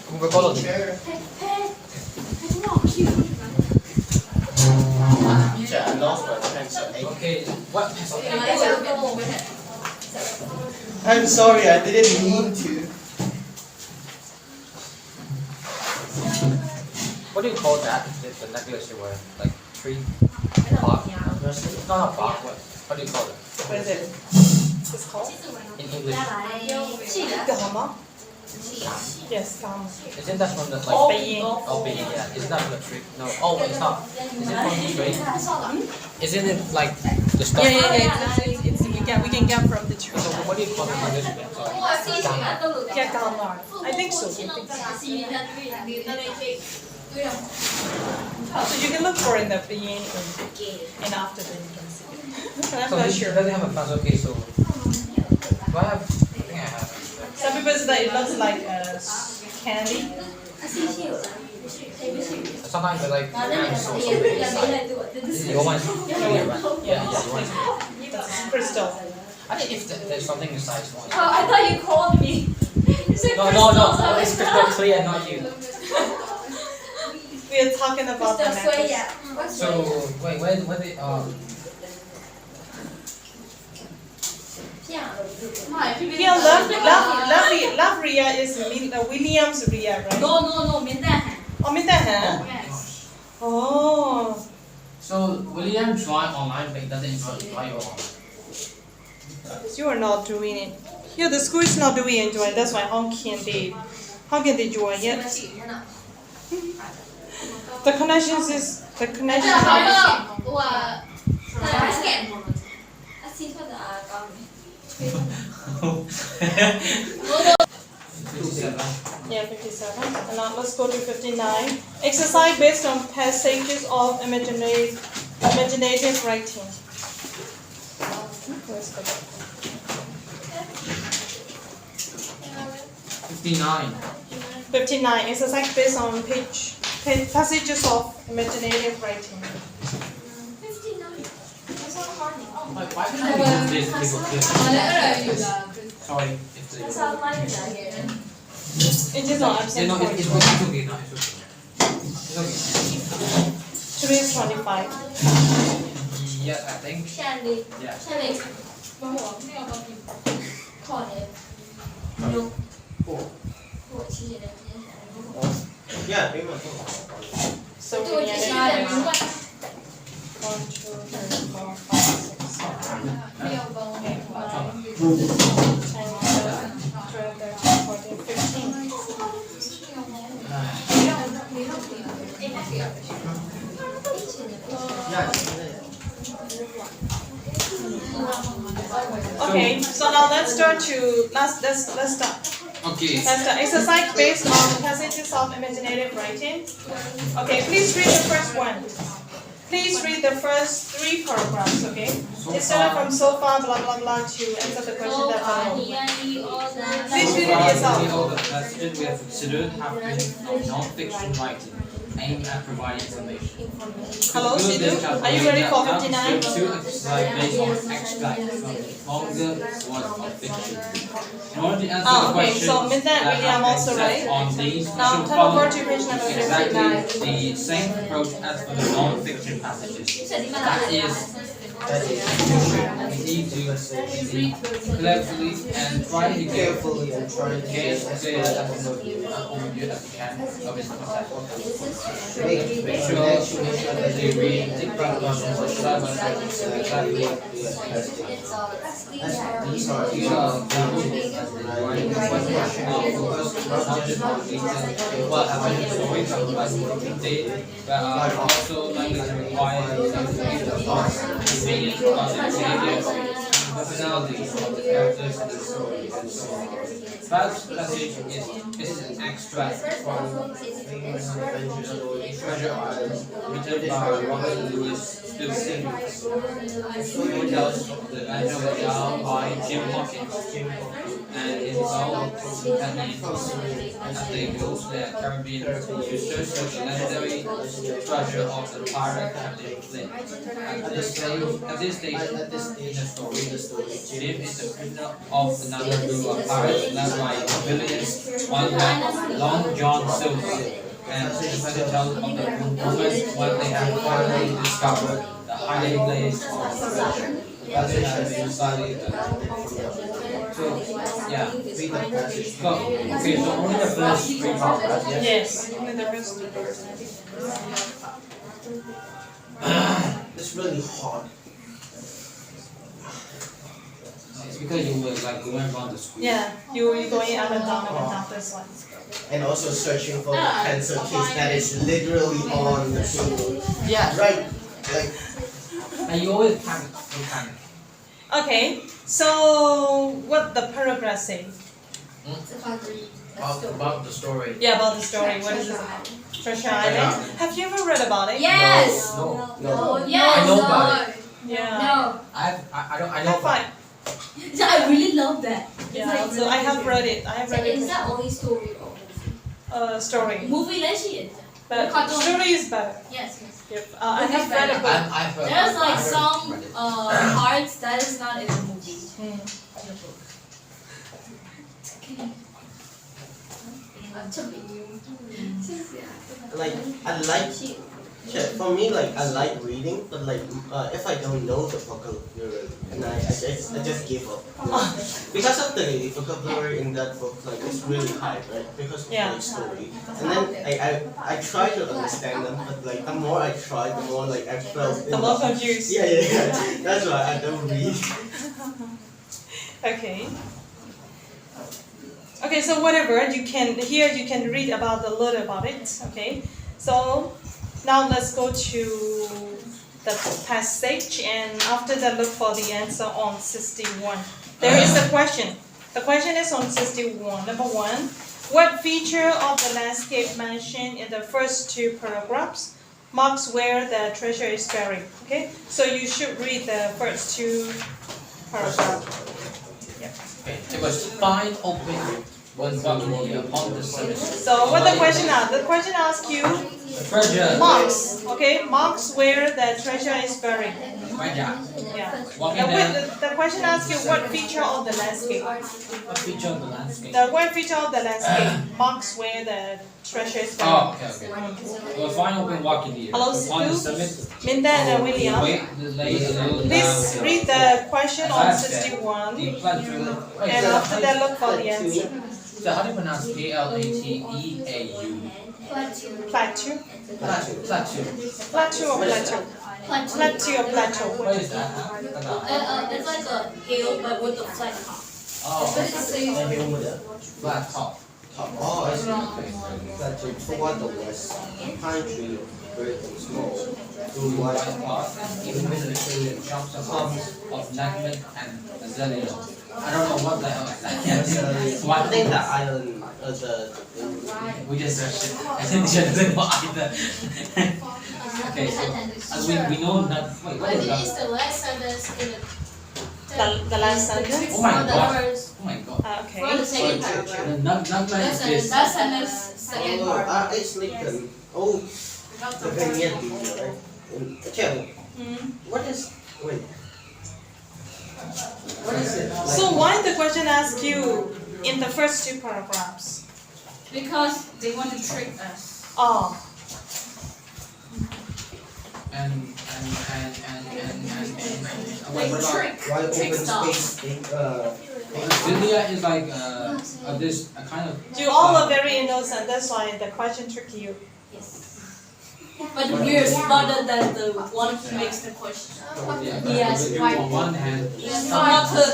comunque cosa dici? Cioè, I lost my pencil. Ok, what? I'm sorry, I didn't mean to. What do you call that? The necklace you wear? Like tree? Bark? It's not a bark, what do you call it? What is it? It's called? In English? Gama? Yes, gama. Isn't that from the like Beyin. oh beyin, yeah. Isn't that from the tree? No. Oh it's not. Is it from the tree? Isn't it like the stuff? Yeah. We can get from the tree. So what do you call it in English again? Sorry. Yeah, gama. I think so. So you can look for in the beyin and after then you can see it. I'm So not it sure. doesn't have a fence, okay, so do I have I think I have Some people say that it looks like candy. sometimes I like ants or something inside. Your one's clear, right? Yeah, your one's clear. That's crystal. I think if there's something inside it's one. I thought you called me. No, it's crystal clear, not you. We are talking about the necklace. So wait, where the Here, love Ria is Williams Ria, right? No, 缅甸海。 Oh, Mindahan. Yes. Oh. So William joined online but doesn't join your online. You are not doing it. Here, the school is not doing it, join. That's why how can they join it? The connection is the connection. 我在 scan。Yeah, 57. And now let's go to 59. Exercise based on passages of imaginative writing. Where's the book? 59. 59. Exercise based on passages of imaginative writing. Like why can't I use this people Sorry, if the It is not absent. no, it's okay, no, it's okay. It's okay. Today is 25. Yes, I think. 现在你 Yeah. 现在你靠你用我其实的 Yeah, they were. So 对我 we 这 need 些 1, 2, 3, 4, 5, 6, 7, 8, 9, 10, 11, 12, 13, 14, 15. Yeah. Okay, so now let's start. Okay. Let's start. Exercise based on passages of imaginative writing. Okay, please read the first one. Please read the first 3 paragraphs, okay? It started from so far, blah blah blah, to answer the question that follows. Please read it yourself. All the passages we have considered have been from non-fiction writing, aimed at providing information. Hello, Sidhu. Are you ready for 59? Two exercise based on extracts from longer works of fiction. In order to answer the Okay, question so Midnight that William have also been set right. on these, we Now should turn over follow to page number 59. exactly the same approach as for the non-fiction passages. That is, we need to read carefully and try to Carefully and try to get as clear as overview as we can of its concept. make sure that They read the paragraphs exactly. These are examples writing one question of what happened in the story from the date, but also language required to the thoughts, opinions about the behavior, personalities of the characters in the story, and so on. First passage is an extract from Treasure Island, written by Robert Louis Stevenson. The story tells the Angela Yao by Jim Hawkins, and it is all companions as they build their Caribbean to search for the legendary treasure of the pirate Captain Flint. At this stage in the story, Jim is the prisoner of another group of pirates led by villainous One Long John Silver. And Professor tells of the moment when they have finally discovered the hiding place of treasure. That they have inside the So, yeah. Read the passage. Go. Okay, so only the first three paragraphs, yes? Yes, only the first two. It's really hard. It's because you were like going around the school. Yeah, you going up and down this one. And also searching for the pencil case that is literally on the table. Yeah. Right. Like, And you always panic. You panic. Okay, so what the paragraph say? About the story. Yeah, about the story. What is it? Treasure Island. Have you ever read about it? Yes. No. no. Yes. I know about Yeah. No. I know Have about I? Yeah, I really love that. Yeah, so I have read it. I have read Is it. that only story or movie? Story. Movie 类型. But Cartoon. story is better. Yes. Yes. Yep. I have read a book. I've heard. There's like I've some read it. parts that is not in the movie. Mm. In the book. Like, I like, for me, like, I like reading, but like, if I don't know the vocabulary, and I just give up. Because of the vocabulary in that book, like, it's really high, right? Because of Yeah. the story. And then I try to understand them, but like, the more I try, the more like I felt. The more confused. Yeah. That's why I don't read. Okay. Okay, so whatever you can read about a little about it. Okay, so now let's go to the passage, and after that look for the answer on 61. There is a question. The question is on 61. Number 1, what feature of the landscape mentioned in the first two paragraphs marks where the treasure is buried? Okay, so you should read the first two paragraphs. Okay, it was fine open when walking upon the surface. So what the question asks? The question asks you Treasure. marks, okay? Marks where the treasure is buried. Right, yeah. Yeah. Walking The, there. the question asks you what feature of the landscape. What feature of the landscape? The what feature of the landscape marks where the treasure is buried. Oh, okay. It was fine open walking here. Hello, Upon the Stu. summit. Minda and William, Wait, the lay a little please down. read the question on That's it. 61, The plateau. Wait, and so after that look for the answer. So how do you pronounce Plateau? Plateau. Plateau. Plateau or plateau? Plateau or plateau? What is that? It's like a hill but with a flat top. Oh, And here over there. flat top. Oh, I see. That toward the west, pine tree, great and small, blue white White pot and even between shops and homes of Nagman and Azalea. I don't know what the hell is that. I think the island, We just searched it. I think she doesn't know either. Okay, so as we know not. Wait, what I is think that? it's the last sentence in The last sentence? Oh my god. First, Oh my god. for Okay. the second paragraph. The Nagman is this. That sentence, second part. it's like the vignette video, right? Okay, what is, wait. What is it? So why the question asks you in the first two paragraphs? Because they want to trick us. Oh, And Like trick. Why Trick open stuff. space, India is like this a kind of. you all are very innocent, that's why the question tricked you. Yes. But we're smarter than the one who makes the question. Yeah, Yes, but right. on one hand, Smarter.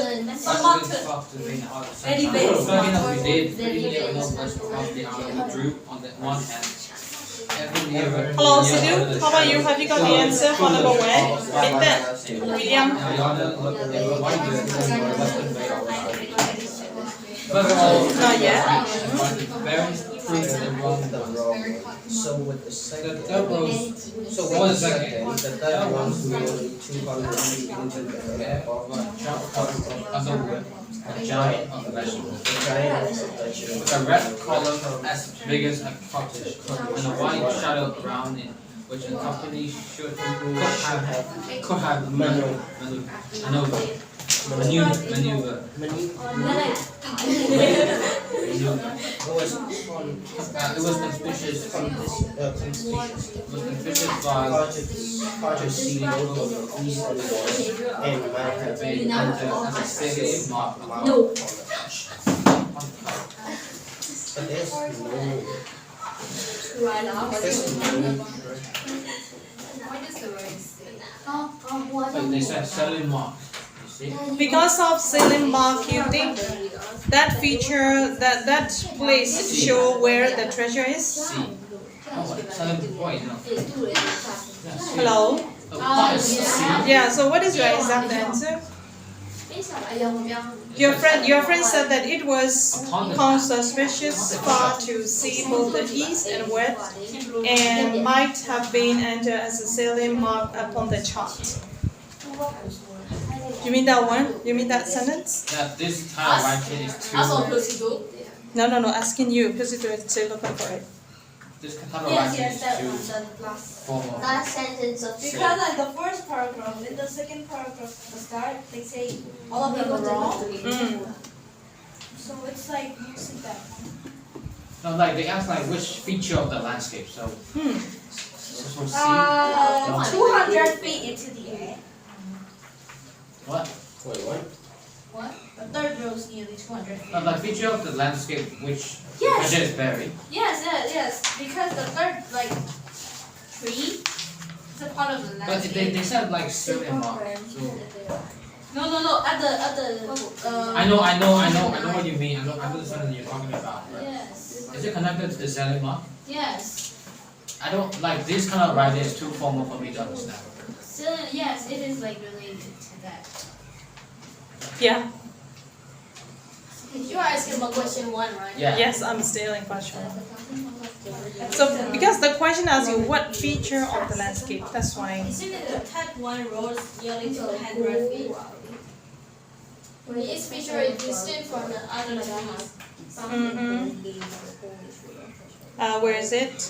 Very big. we did pretty near enough was from the army we drew on the one hand. Every year. Hello, Sidhu, how about you? Have you got the answer for number 1? Minda, William. Not yet. Very fruitful wrong. So with the second, The third rose. so What with is the that? second, the third one's nearly 200 feet into the air. A giant of the vegetable. The giant vegetable. With a red column as big as a cottage, and a white shadow around it, which a company could have maneuver. It was It was conspicuous. conspicuous. It was conspicuous by Hard to see both of the east and west, and might have been as a Salem mock. No. But there's no. Right now. There's no. What does the word say? But they said Salem mock. You see? Because of Salem mark, you think that feature, that place show where the treasure is? C. Oh, Salem point, no. Yeah, C. Hello? Oh, not C. Yeah, so what is your exact answer? Your friend said that it was conspicuous far to see both the east and west and might have been entered as a Salem mark upon the chart. You mean that one? You mean that sentence? That this kind of writing is too. Also Pusido. No, asking you because you are still looking for it. This kind of writing is too formal. Last sentence of Because like the first paragraph, in the second paragraph at the start, they say all of them are wrong. So it's like using that. No, like they ask like which feature of the landscape. So C. 200 feet into the air. What? Wait, what? What? The third row is nearly 200 feet. No, like feature of the landscape which Yes. treasure is buried. Yes. Because the third tree is a part of the But landscape. they said like Salem mock. So No. At the I know what you mean. I know the sentence you're talking about. But Yes. is it connected to the Salem mock? Yes. I don't like this kind of writing is too formal for me to understand. So yes, it is like related to that. Yeah. You are asking about question 1, right? Yeah. Yes, I'm still in question. So because the question asks you what feature of the landscape, that's why. Isn't it the third one rows nearly 200 feet? Each feature is distinct from the other trees. Where is it?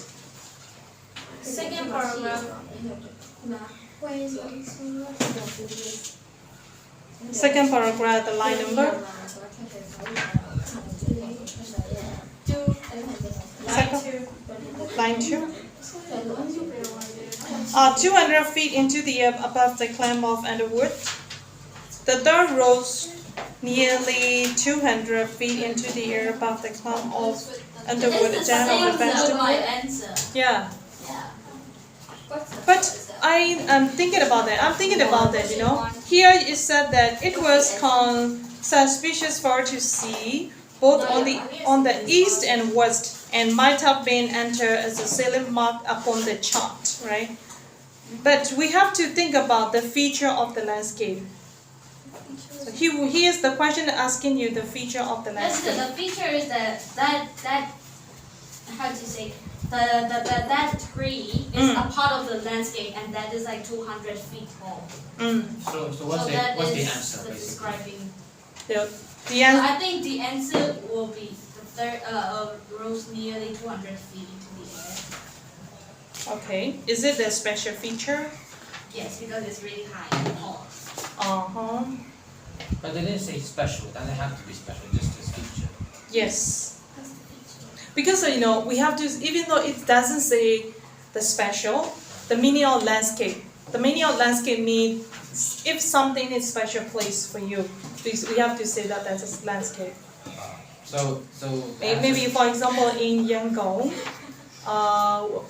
Second paragraph. Second paragraph, the line number. Line 2. 200 feet into the air above the climb of underwood. The third rose nearly 200 feet into the air above the climb of underwood. It's the General same as my vegetable. answer. Yeah. Yeah. But I am thinking about that. You know. Here it said that it was conspicuous far to see, both on the east and west, and might have been entered as a Salem mark upon the chart, right? But we have to think about the feature of the landscape. So here's the question asking you the feature of the Yes, landscape. the feature is that how to say that tree is a part of the landscape and that is like 200 feet tall. So So what's that the is answer the basically? describing. The So answer. I think the answer will be the third rose nearly 200 feet into the air. Okay. Is it the special feature? Yes, because it's really high and tall. But they didn't say special. It doesn't have to be special. Just this feature. Yes. Because you know we have to, even though it doesn't say the special, the meaning of landscape. The meaning of landscape means if something is special place for you, we have to say that that's a landscape. So Maybe for example in Yangon,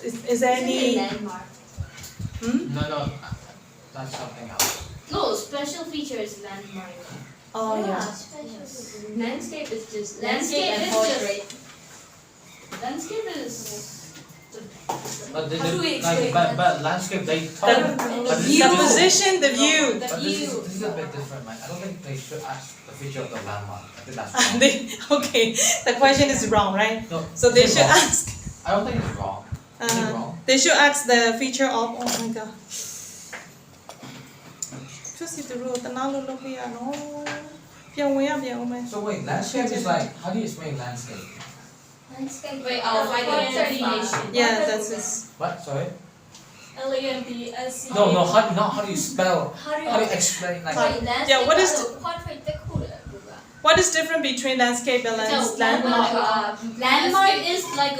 is there any? Landmark. No, that's something else. No, special feature is landmark. Oh yeah. Landscape is just Landscape and is portrait. Landscape is. But How do we like, explain but landscape they talk. The but this view is- position, the view. The But this view. is a bit different, man. I don't think they should ask the feature of the landmark. I think that's wrong. Okay, the question is wrong, right? No, So they it's should wrong. ask. I don't think it's wrong. Is it wrong? They should ask the feature of. Oh my god. Just the rule. The now look here, no. So wait, landscape is like, how do you explain landscape? Landscape. Wait, I'll find the definition. Yeah, that's it. What? Sorry? LANDSC. No, how do you spell? How do How do you you explain like? Wait, landscape Yeah, what is portrait the cooler? What is different between landscape and So landmark? landmark is like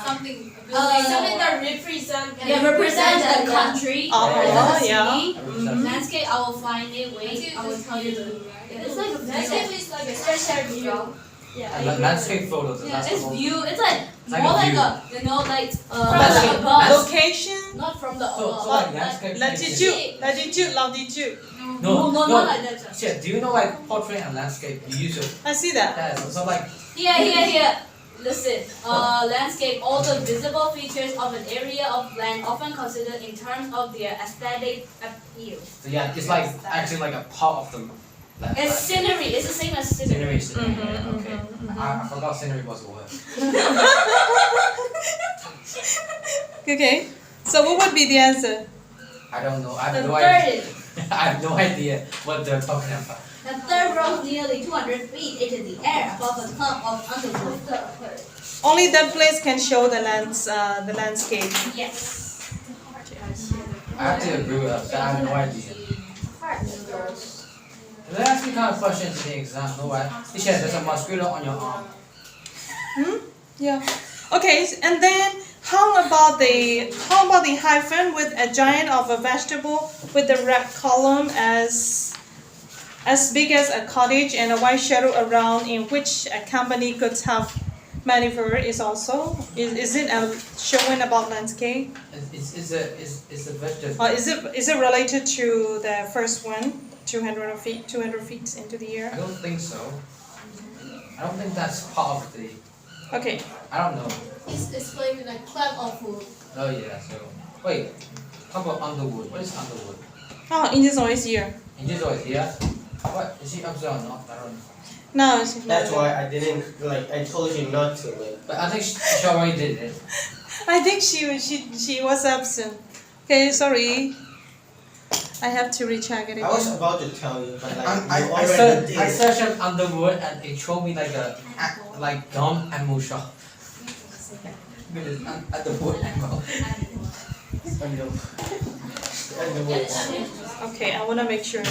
Something. Something that represent. represents a country. Oh, represents a yeah. city. I represent- Landscape, I will find it. Wait, I will tell you the. It's like a Landscape view. is like a special view. Yeah. Landscape photos. Yeah, That's the it's whole. view. It's like like more a like view. a like Landscape- above. Location, Not from the So above. like landscape. latitude, longitude. No, No, not like that. Shit, do you know like portrait and landscape? You use it. I see that. Yeah, so like Here. Listen, landscape, all the visible features of an area of land often considered in terms of their aesthetic appeal. so yeah, it's like actually like a part of the. It's scenery, it's the same as scenery. Scenery. Mhm, Okay. mhm, I forgot scenery was a word. Okay. So what would be the answer? I don't know. I The have no third idea. is, I have no idea what they're talking about. the third rose nearly 200 feet into the air above a clump of underwood. Only that place can show the landscape. Yes. I have to agree with us. I have no idea. They ask me kind of questions in the exam. No, right? Teacher, there's a mosquito on your arm. Yeah. Okay, and then how about the hyphen with a giant of a vegetable with the red column as big as a cottage and a white shadow around in which a company could have maneuvered is also is it showing about landscape? It's a vegetable. Or is it related to the first one, 200 feet into the air? I don't think so. I don't think that's part of the. Okay. I don't know. It's like a clump of food. Oh yeah. So wait. How about Underwood? What is Underwood? Oh, Indian always here. And this always here. What is she upside or not? I don't know. No, she's not. That's why I didn't like. I told you not to like. But I think she already did it. I think she was absent. Okay, sorry. I have to recheck it again. I was about to tell you, but like you I already I did. searched up Underwood and it showed me like like gum ammo shop. It is Underwood ammo. Okay, I wanna make sure.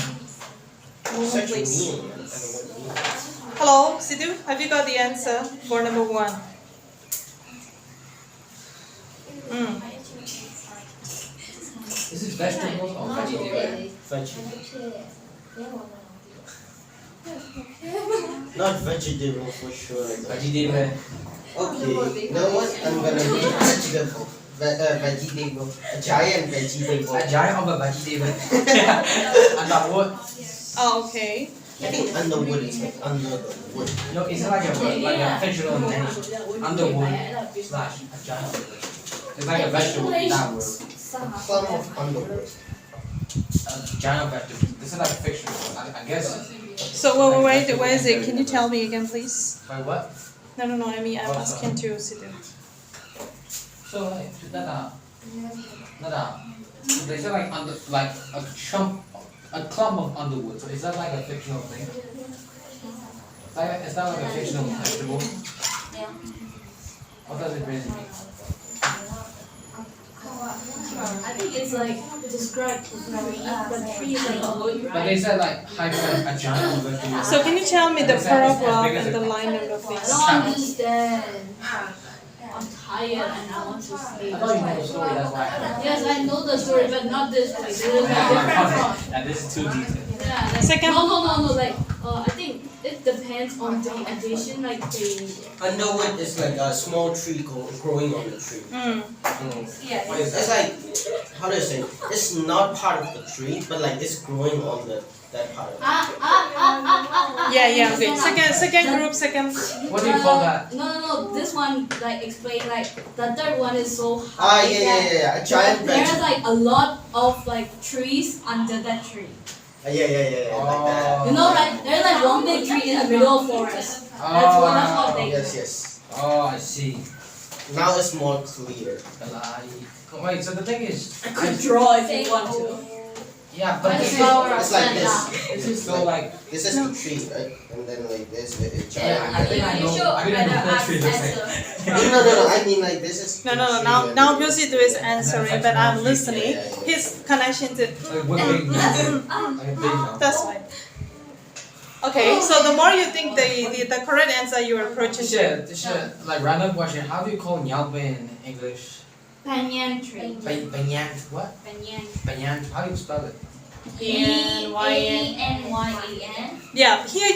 Moment, Such a please. mean. I don't know what it means. Hello, Sidhu, have you got the answer for number 1? Is it vegetables or vegetable? Vegetable. Not vegetable for sure. Vegetable. Okay, you know what? I'm gonna be vegetable. Vegetable. A giant vegetable. A giant of a vegetable. Underwood. Oh, okay. I think underwood is like under the wood. No, it's like a fictional name. Underwood slash a giant. It's like a vegetable in that word. Some of underwood. A giant vegetable. This is like fictional. I guess. So wait, where is it? Can you tell me again, please? By what? No, I mean I'm asking to Sidhu. So like they say like like a clump of underwood. So is that like a fictional thing? Is that like a fictional vegetable? Yeah. What does it really mean? I think it's like describe the tree like a wood, But right? they said like hyphen a giant vegetable. So can you tell me the Is that as paragraph big as and the a- line number, I please? don't understand. I'm tired and I want to sleep. I thought you know the story. That's why. Yes, I know the story, but not this way. This is like different from. Yeah, this is too detailed. Yeah, like, Second- no. Like, I think it depends on the addition, like the. Underwood is like a small tree growing on the tree. Yeah. It's like, how do I say? It's not part of the tree, but like it's growing on that part of it. Yeah, okay. Second group, second. What do you call that? No. This one like explain like the third one is so high. Yeah. A giant There's vegetable. like a lot of like trees under that tree. Yeah. Like that. You know, right? There's like one big tree in the middle of forest. That's what they. Yes. Oh, I see. Now it's more clear. Wait, so the thing is, I could draw if you want to. yeah, but It's this flower It's like this. is this so like, This is the tree, right? And then like this, a yeah, I giant. think I know. I didn't know what tree looks like. No. I mean like this is. No. the tree Now and then- Pyosidhu is answering, but I'm listening. His connection to. Like whipping, like a big one. That's fine. Okay, so the more you think the correct answer, you are approaching. Like random question. How do you call nyalbe in English? Banyan tree. Banyan. What? Banyan. Banyan. How do you spell it? Banyan. Yeah, here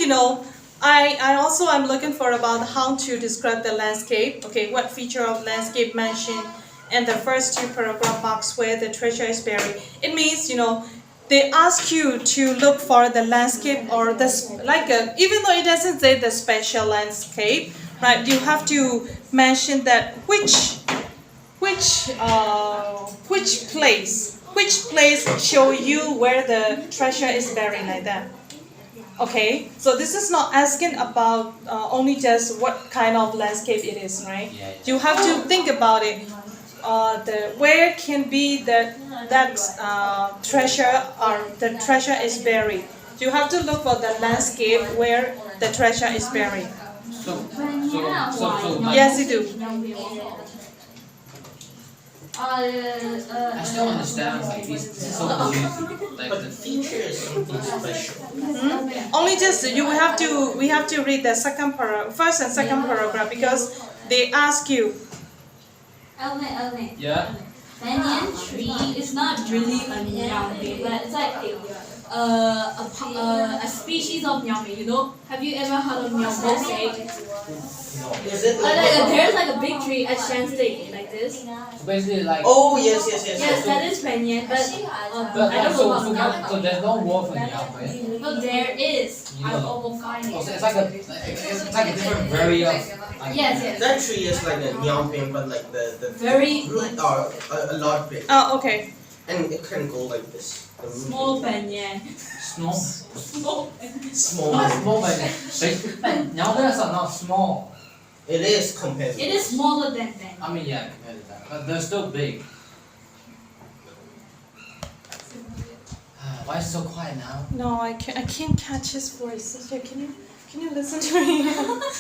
I also am looking for about how to describe the landscape. Okay, what feature of landscape mentioned in the first two paragraph marks where the treasure is buried. It means they ask you to look for the landscape or even though it doesn't say the special landscape, right? You have to mention that which place show you where the treasure is buried like that. Okay, so this is not asking about only just what kind of landscape it is, right? Yeah. You have to think about it. Where can be that treasure or the treasure is buried. You have to look for the landscape where the treasure is buried. So Yes, you do. I still understand. Like this is so confusing. Like But the feature is something special. Only just we have to read the first and second paragraph because they ask you. Elne. yeah. Banyan tree is not really a nyambe, but it's like a species of nyambe. Have you ever heard of nyambe steak? Is it There's like a big tree at Shan State like this. So basically like. Oh yes. Yes, that is banyan, but But I don't know so about there's no word for nyalbe. No, there is. You I know. will find Oh, so it. it's like a different variety of. Like, Yes. That tree is like a nyamping, but like the Very root are a lot big, Oh, okay. and it can go like this. The root Small is banyan. small. Small. small. Not small but nyalbe are not small. It is compared. It is smaller than banyan. I mean yeah, compared to that, but they're still big. Why is it so quiet now? No, I can't catch his voice. Sister, can you listen to me?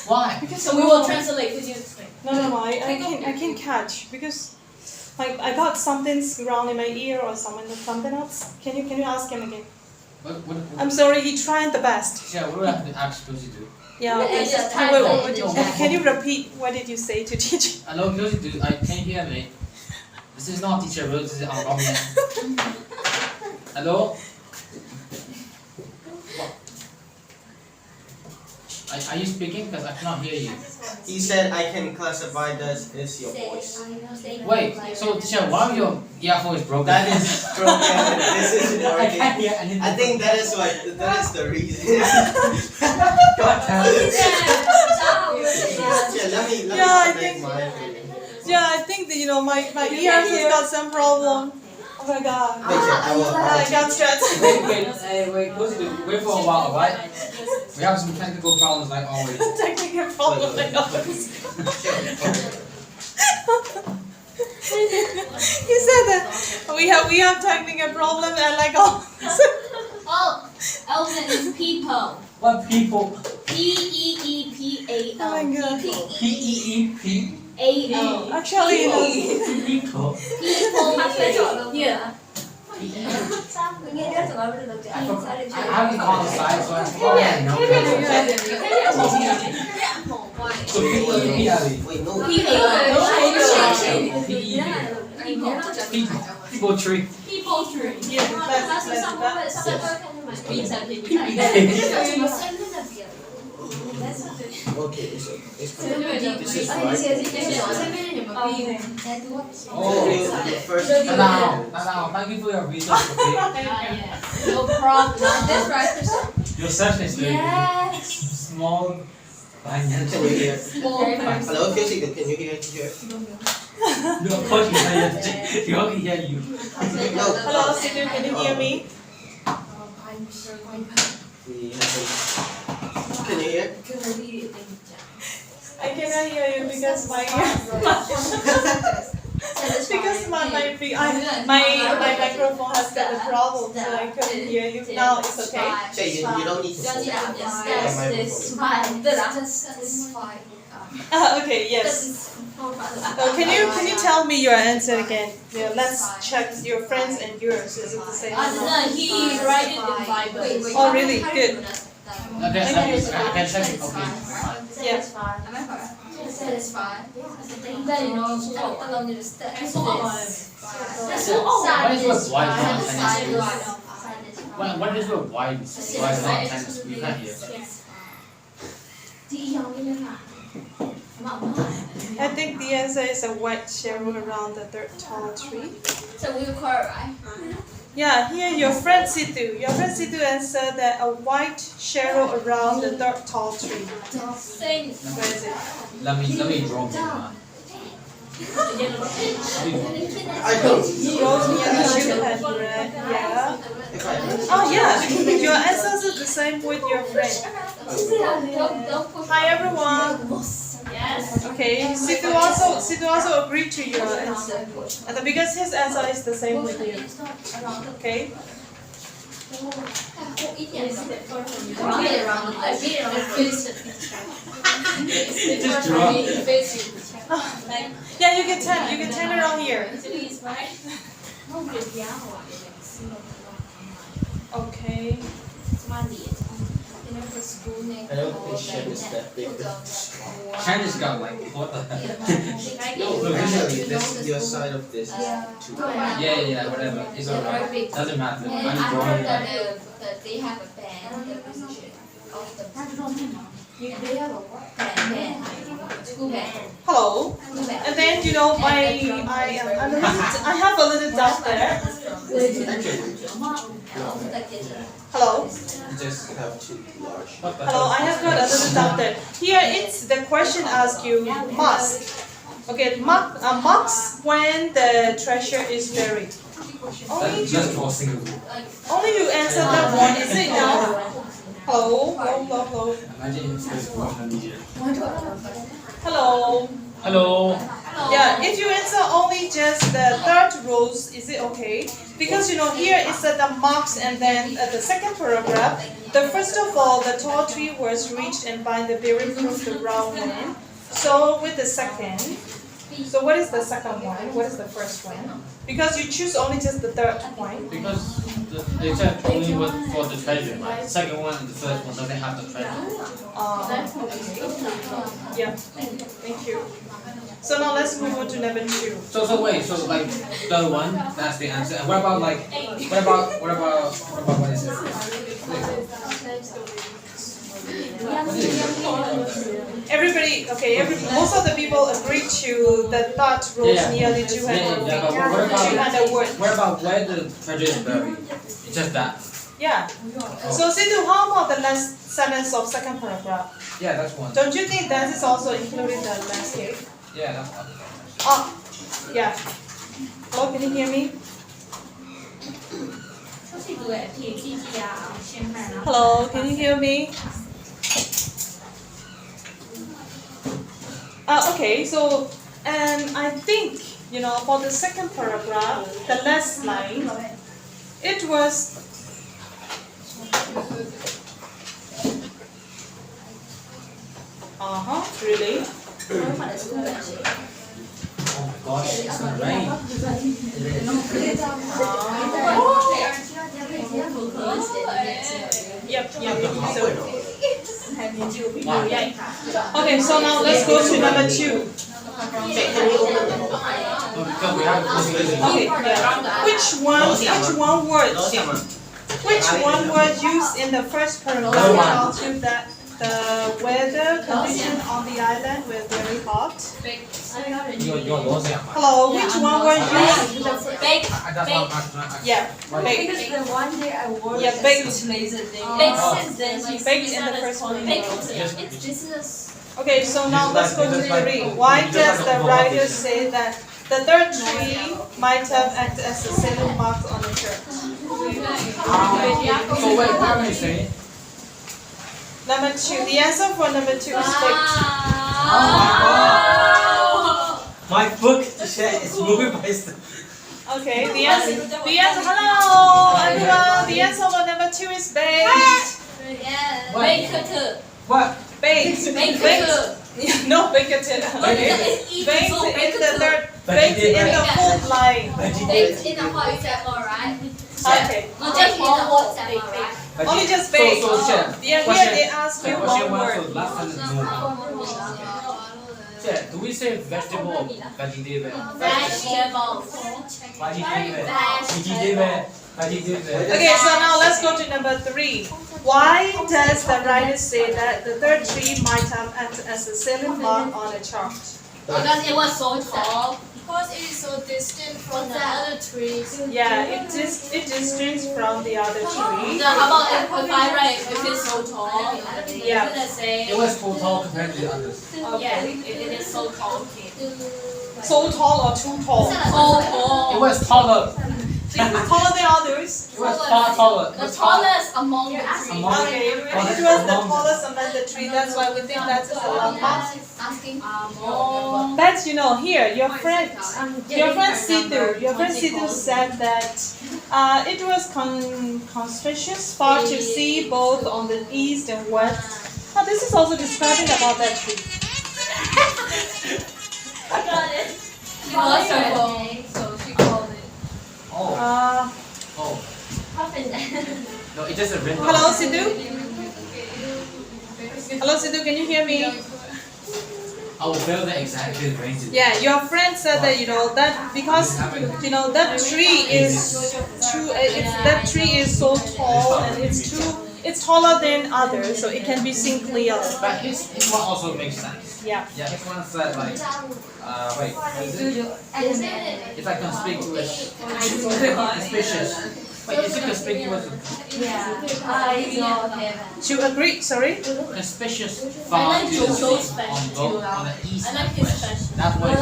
Why? Because So we will translate. Could you explain? No, I can't catch because like I got something around in my ear or something else. Can you ask him again? What I'm sorry, he tried the best. yeah, what do I have to ask Josie to do? Yeah. It's just Can you repeat what did you say to teacher? Hello, Josie, can you hear me? This is not teacher Rose, this is Robin. Hello? Are you speaking? Because I cannot hear you. He said I can classify this as your voice. Wait, so teacher, one of your earphone is broken. That is broken. This is I working. can't hear anything. I think that is the reason. God damn it. Yeah, let me Yeah, I connect think- mine. Yeah, I think that my ears has got some problem. Oh my god. I got stressed. Wait, Josie, wait for a while, alright? We have some technical problems like always. Technical problem like always. He said that we have technical problem and like always. Oh, Elvin is people. What people? P-E-E-P-A-L. Oh my god. P-E-E-P? A-L. Actually, People. People. Yeah. I haven't called the size, so I probably know. So people immediately. Wait, no. People tree. People tree. yeah, let's do that. Okay, this is right. Oh, The first. now, thank you for your research, okay? No problem. Your search history. Small. Can you hear? Hello, Physical, can you hear here? No, of course you hear. You only hear you. No. Hello, Sidhu, can you hear me? We haven't. Can you hear? I cannot hear you because my my microphone has got a problem, so I couldn't hear you. Now it's okay. Say you don't need to focus on my microphone. Okay, yes. Can you tell me your answer again? Yeah, let's check your friends and yours. Is it the same? No, he write it in Bible. Oh, really? Good. that. I can check. Okay. Yeah. Am I correct? Satisfied. Then you know, along the step. That's all. What is with why is not Satisfied. Chinese? What is with why is not Chinese? We can't hear. I think the answer is a white shadow around the third tall tree. So we were correct, right? Yeah, here your friend Situ. Your friend Situ answered that a white shadow around the third tall tree. Same. Where is it? Let me draw me one. I don't. Rose near the shoe had red. Yeah. If I Oh yeah. Your answers are the same with your friend. Don't put Hi everyone. Yes. Okay. Situ also agreed to your answer. And because his answer is the same with you. Okay. Just draw. Yeah, you can turn it on here. Okay. I don't think Shen is that big. Chinese got like what the heck? No, actually, this your side of this is too. Yeah, whatever. It's alright. Doesn't matter. I'm drawing like. They have a band, the position of the band, school band. Hello. And then I have a little doubt there. Hello. You just have too large. What the Hello, hell? I have got a little doubt there. Here it's the question asks you must. Okay, must when the treasure is buried. Only Let's draw single. you answer that one, is it now? Hello. Imagine if there's one here. Hello. Hello. Yeah, if you answer only just the third rows, is it okay? Because here it said the marks and then the second paragraph. The first of all, the tall tree was reached and by the very proof the brown one. So with the second, so what is the second one? What is the first one? Because you choose only just the third point. Because they said only for the treasure, right? The second one and the first one doesn't have the treasure. Okay. Yeah. Thank you. So now let's move on to number 2. So wait, so like third one, that's the answer. And what about what is it? Everybody, most of the people agree to the third rows nearly 200 feet. But 200 words. what about where the treasure is buried? It's just that. Yeah. So Sidhu, how about the last sentence of second paragraph? Yeah, that's one. Don't you think that is also including the landscape? Yeah, that's one. Oh, yeah. Hello, can you hear me? Hello, can you hear me? Okay, so I think for the second paragraph, the last line, it was really? Oh my gosh, it's gonna rain. Yep. Wow. Okay, so now let's go to number 2. Because we have to listen. Okay, yeah. Which one word used in the first paragraph tells you that the weather condition on the island were very hot? You're losing. Hello, which one word used in the first? Bake. That's what I'm asking. Yeah, baked. Because the one day I wore Yeah, baked. amazing thing. Baked in the first one. It's business. Okay, so now let's go to 3. Why does the writer say that the third tree might have acted as a sailor mark on the church? So wait, what are you saying? Number 2. The answer for number 2 is baked. My book is moving by Okay, the answer, hello everyone, the answer for number 2 is baked. Yeah. What? Bake. What? Baked. Bake. No, baked. Okay. Baked in the third, baked in the fourth line. Baked in a hot example, right? Okay. Not just in a hot example, right? Only just bake. So, Chen, Yeah, here question- they ask you question one one, word. so last sentence move on. Chen, do we say vegetable or vegetable? Vegetables. Okay, so now let's go to number 3. Why does the writer say that the third tree might have acted as a ceiling mark on a chart? Because it was so tall. Because it is so distant from the other trees. Yeah, it distinct from the other tree. So how about if I write if it's so tall? Yeah. I'm gonna say It was too tall compared to the others. yeah, it is so tall. So tall or too tall? So It tall. was taller. Taller than others? It was far taller. The tallest among the trees. Okay, it was the tallest among the tree. That's why we think that is a lama. But you know, here your friend Situ said that it was conspicuous far to see both on the east and west. Oh, this is also describing about that tree. She was so tall, so she called it. Oh, Uh, oh. No, it's just a red. hello, Situ. Hello, Situ. Can you hear me? I will fill the exactly the range. Yeah, your friend said that that because that tree is that tree is so tall and it's taller than others, so it can be seen clearly. But his one also makes sense. Yeah. Yeah, his one said like, wait, what is it? It's like conspicuous. Conspicuous. Wait, is it conspicuous? To agree, sorry. Conspicuous I far like to the Jojo's sea special. on both on the east I like and his west. special. That's why.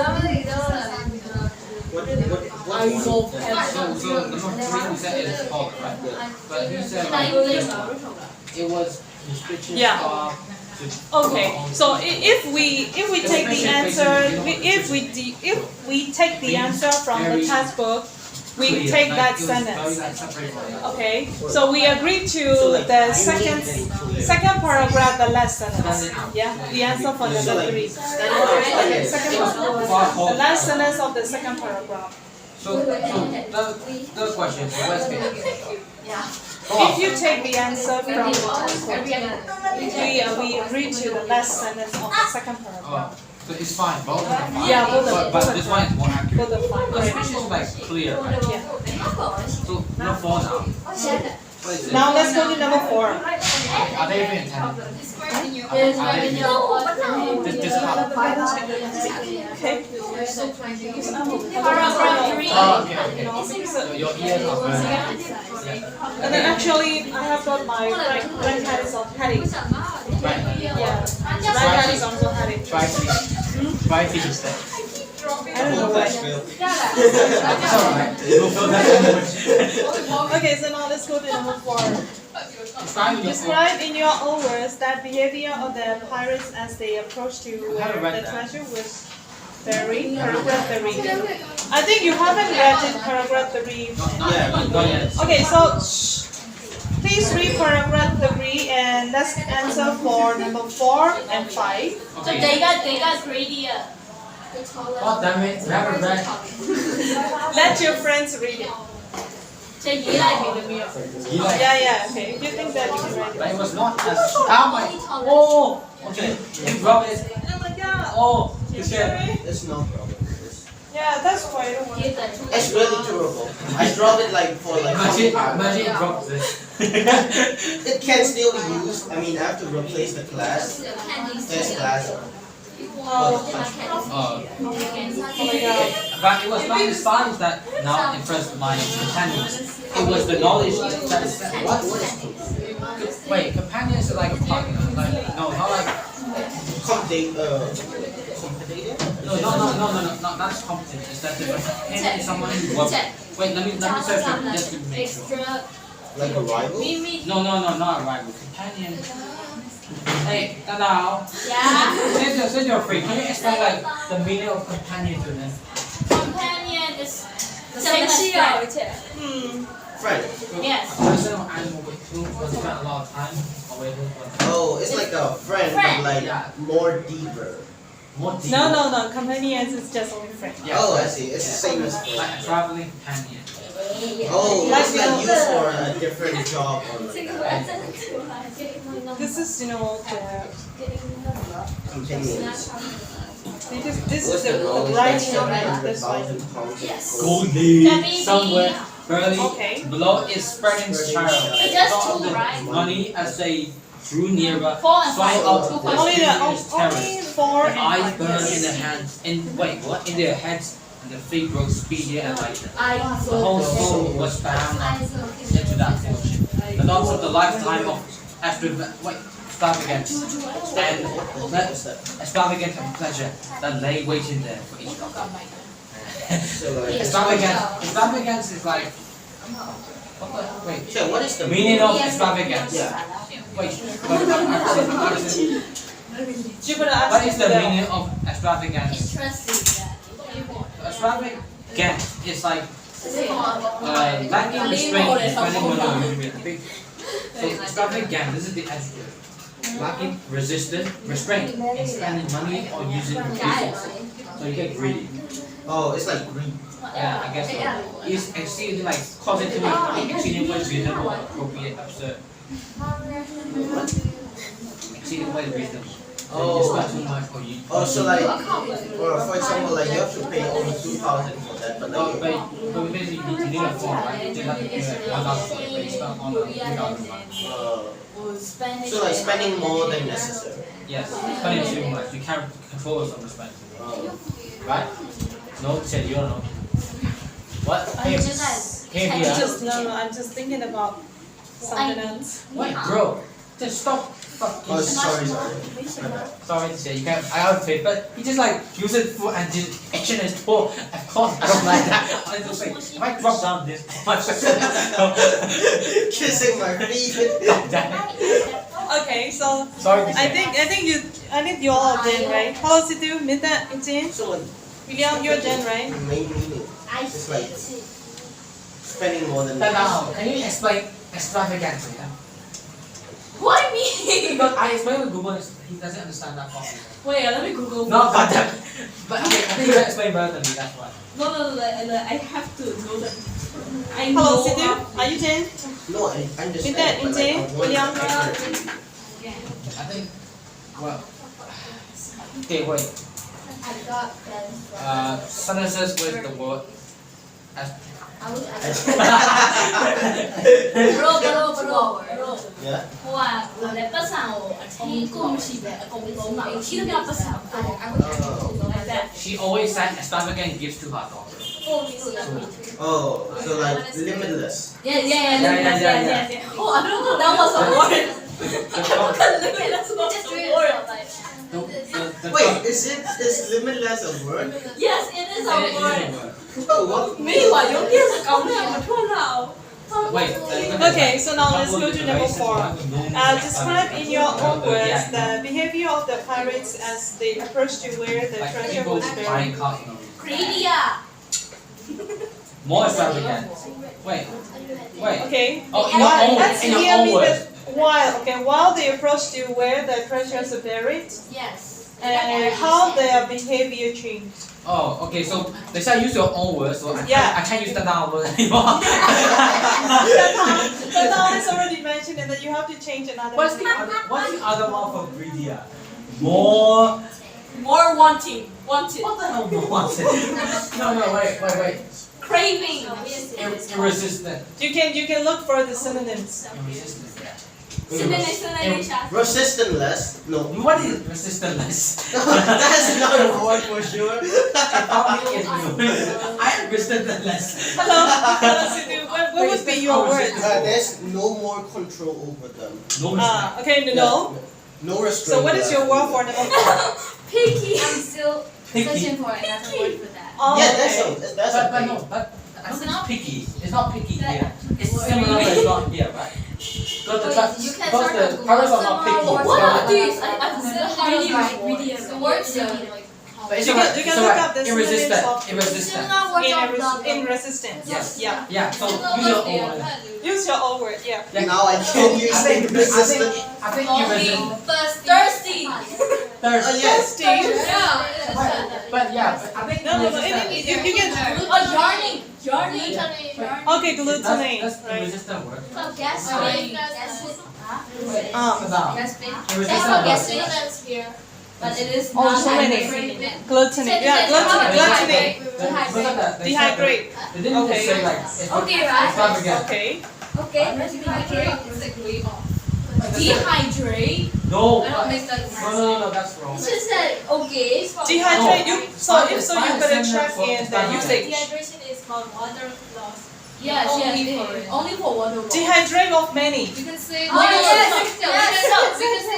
What? So number 3 we said it is taller, right? But he said like, it was conspicuous Yeah. far to Okay, so if we take the answer, if we take the answer from the textbook, we clear, take like, that it was very, sentence. like, separated from the other. Okay, so we agree to the second paragraph, the last sentence. Yeah, the answer for number 3. Okay, second paragraph. Far The taller. last sentence of the second paragraph. So the question, so where's it? Go If on. you take the answer from the textbook, we agree to the last sentence of the second paragraph. So it's fine, both of them fine. Yeah, both of But them. this one is more accurate. Both are fine. The speech is like clear, right? Yeah. So no 4 now. What is it? Now let's go to number 4. Are they even intended? This part. Okay. Paragraph 3. Oh, okay. So your ears are burning. And then actually, I have got my right hand is on heading. Right. Yeah. Right hand is also heading. Try to instead. I don't know why. It's alright. We'll fill that language. Okay, so now let's go to number 4. Describe your Describe in your own words that behavior of the pirates as they approached to where the treasure was buried. Paragraph 3. I think you haven't read it, paragraph 3. Not yet. Okay, so please read paragraph 3 and let's answer for number 4 and 5. So Okay. they got greedier. God damn it, we haven't read. Let your friends read it. 就依賴佢哋咩？ Yeah, okay. If you think that you can read But it. it was not as. Oh my. Oh. Okay. You dropped it. Oh my god. Oh. You You sure? said. It's no problem. Yeah, that's why I don't want to. It's really durable. I drop it like for like Imagine, 40 pounds. imagine it drops it. It can still be used. I mean, I have to replace the glass. There's glass. Oh, Oh. oh my god. But it was not the science that now impressed my companions. It was the knowledge that is. What is Wait, companions are like a partner. Like no, not like. competent? No, not competent. It's that different. Companion is someone who works. Wait, let me search it just to make sure. Extra. Like a rival? No, not a rival. Companion. Hey, now. Yeah. Since you're free, can you explain like the meaning of companion to them? Companion is the same as friend. Hmm. Friend. Yes. A person or animal with whom one spend a lot of time away from one. Oh, it's like a friend, but like more deeper. more deep. No. Companions is just only friend. Yeah, Oh, I see. It's the same as like a traveling companion. Oh, Like it's like used for a different job or like This is, the companions. this is the writing of this one. Goldie somewhere barely Okay. below is spreading child. It's just Thought of two, the right? money as they drew nearer, 4 and swung 5. out Two the point Only furious the only terrors. 4 The and eyes 5. burn in Yes. their hands, in their heads, and the feet grow speedier and lighter. Eyes The whole soul was bound into that fortune. The knots of the lifetime of extravagance and extravagance and pleasure that lay waiting there for each of them. So like, Extravagance is like wait. so what is the Meaning of extravagance. Yeah. Wait, Artisan, Jupiter what is asks the the meaning of extravagance? Interesting. Extravagance is like lacking restraint in spending money. So extravagant, this is the adjective. Lacking restraint in spending money or using resources. So you get greedy. Oh, it's like green. Yeah, I guess so. It's exceeding like causatively exceeding what is reasonable, appropriate, absurd. Exceeding what is reasonable. Oh. You spend too much or you. Oh, so like, or for example, like you have to pay only 2,000 for that, but Oh, like, but basically you need a form, right? You just have to pay like 1,000 for it, but you spend on the 3,000. so like spending more than necessary. Yes, spending too much. You can't control yourself from spending. Oh. Right? No, said you don't know. What? Hey, hey, I'm yeah. just I'm just thinking about something else. Wait, bro. Just stop. Oh, sorry. Sorry to say, you can't. I have faith, but he just like use it for and just action is poor. Of course, I don't like that. I just like if I drop down this, Kissing my feet. Okay, so Sorry to say. I think you all are Jen, right? Hello, Situ, Minta, and Jen. So William, you're Jen, right? the main meaning, it's like spending more than But necessary. now, can you explain extravagance? Yeah? Why me? Because I explained with Google, he doesn't understand that properly. Wait, let me Google. No, but okay, I think you can explain better than me. That's why. No, I have to know that. I Hello, know Situ, how- are you Jen? No, I understand. Minta, but like, Jen, I want William. accuracy. I think. Well. Okay, wait. I got them from. Sentences with the word. I was bro. Yeah. 我話你不散我，聽公司嘅公公嘛，我聽到不散我。Like that. She always said extravagant gives to her daughter. Oh, so like limitless. Yeah. Oh, I don't know that was a word. I couldn't look at that was a word. Wait, is limitless a word? Yes, it is a word. Oh, what? 沒話用啲係咁嘅，我錯啦。 Wait. Okay, so now let's go to number 4. Describe in your own words the behavior of the pirates as they approached to where the Like treasure people was buying buried. cars. Greedy 啊！ More extravagant. Wait. Okay. Oh, in your While, own, let's in your hear own me words. while they approached to where the treasures are buried, Yes. and how their behavior changed. Oh, okay. So they said use your own words. So Yeah. I can't use the noun word anymore. The noun is already mentioned, and then you have to change another. What's the other one for greedy? More. More wanting. Wanted. What the hell more wanted? No, wait. Craving. Irresistant. You can look for the synonyms. Irresistant. Resistantless? No. What is resistantless? That's not a word for sure. I am resistantless. Hello, Sidhu. What would be your word? There's no more control over them. No Okay, no. No restraint. So what is your word for number 4? Picky. I'm still searching for another word for that. Oh, Yeah, okay. that's a But thing. no, but I don't think it's picky. It's not picky here. It's similar, but it's not here, right? Because You can because start the to parrots are not picky. Google What are Word. these? I've never heard of Greedy, these greedy words. is The words the are like But it's You alright. can It's look alright. up the Irresistant. synonyms of Irresistant. in resistance. Yes. Yeah. Yeah. So use your own word. Use your own word. Yeah. Yeah. Now I can use resistant. I think irresistant. Thirsty. Thirsty. Yes. Thirsty. But yeah, but I think No, no, no. irresistant. You can. Yarning. Okay, glutamate. That's Right. irresistant word. Gasoline. Um. Irresistant word. But it is Oh, not so many. Glutamate. Yeah, glutamate. Glutamate. Look at that. Dehydrate. They didn't Okay. just say like it's Okay, right. extravagant. Okay. Okay. Dehydrate. No. I don't make that No, that's wrong. It's just that okay. Dehydrate. You so if so, you better check in the usage. Dehydration is called water loss. Yes, Only yes. for it. Only for water. Dehydrate of many. We can say Oh, yes, we yes, can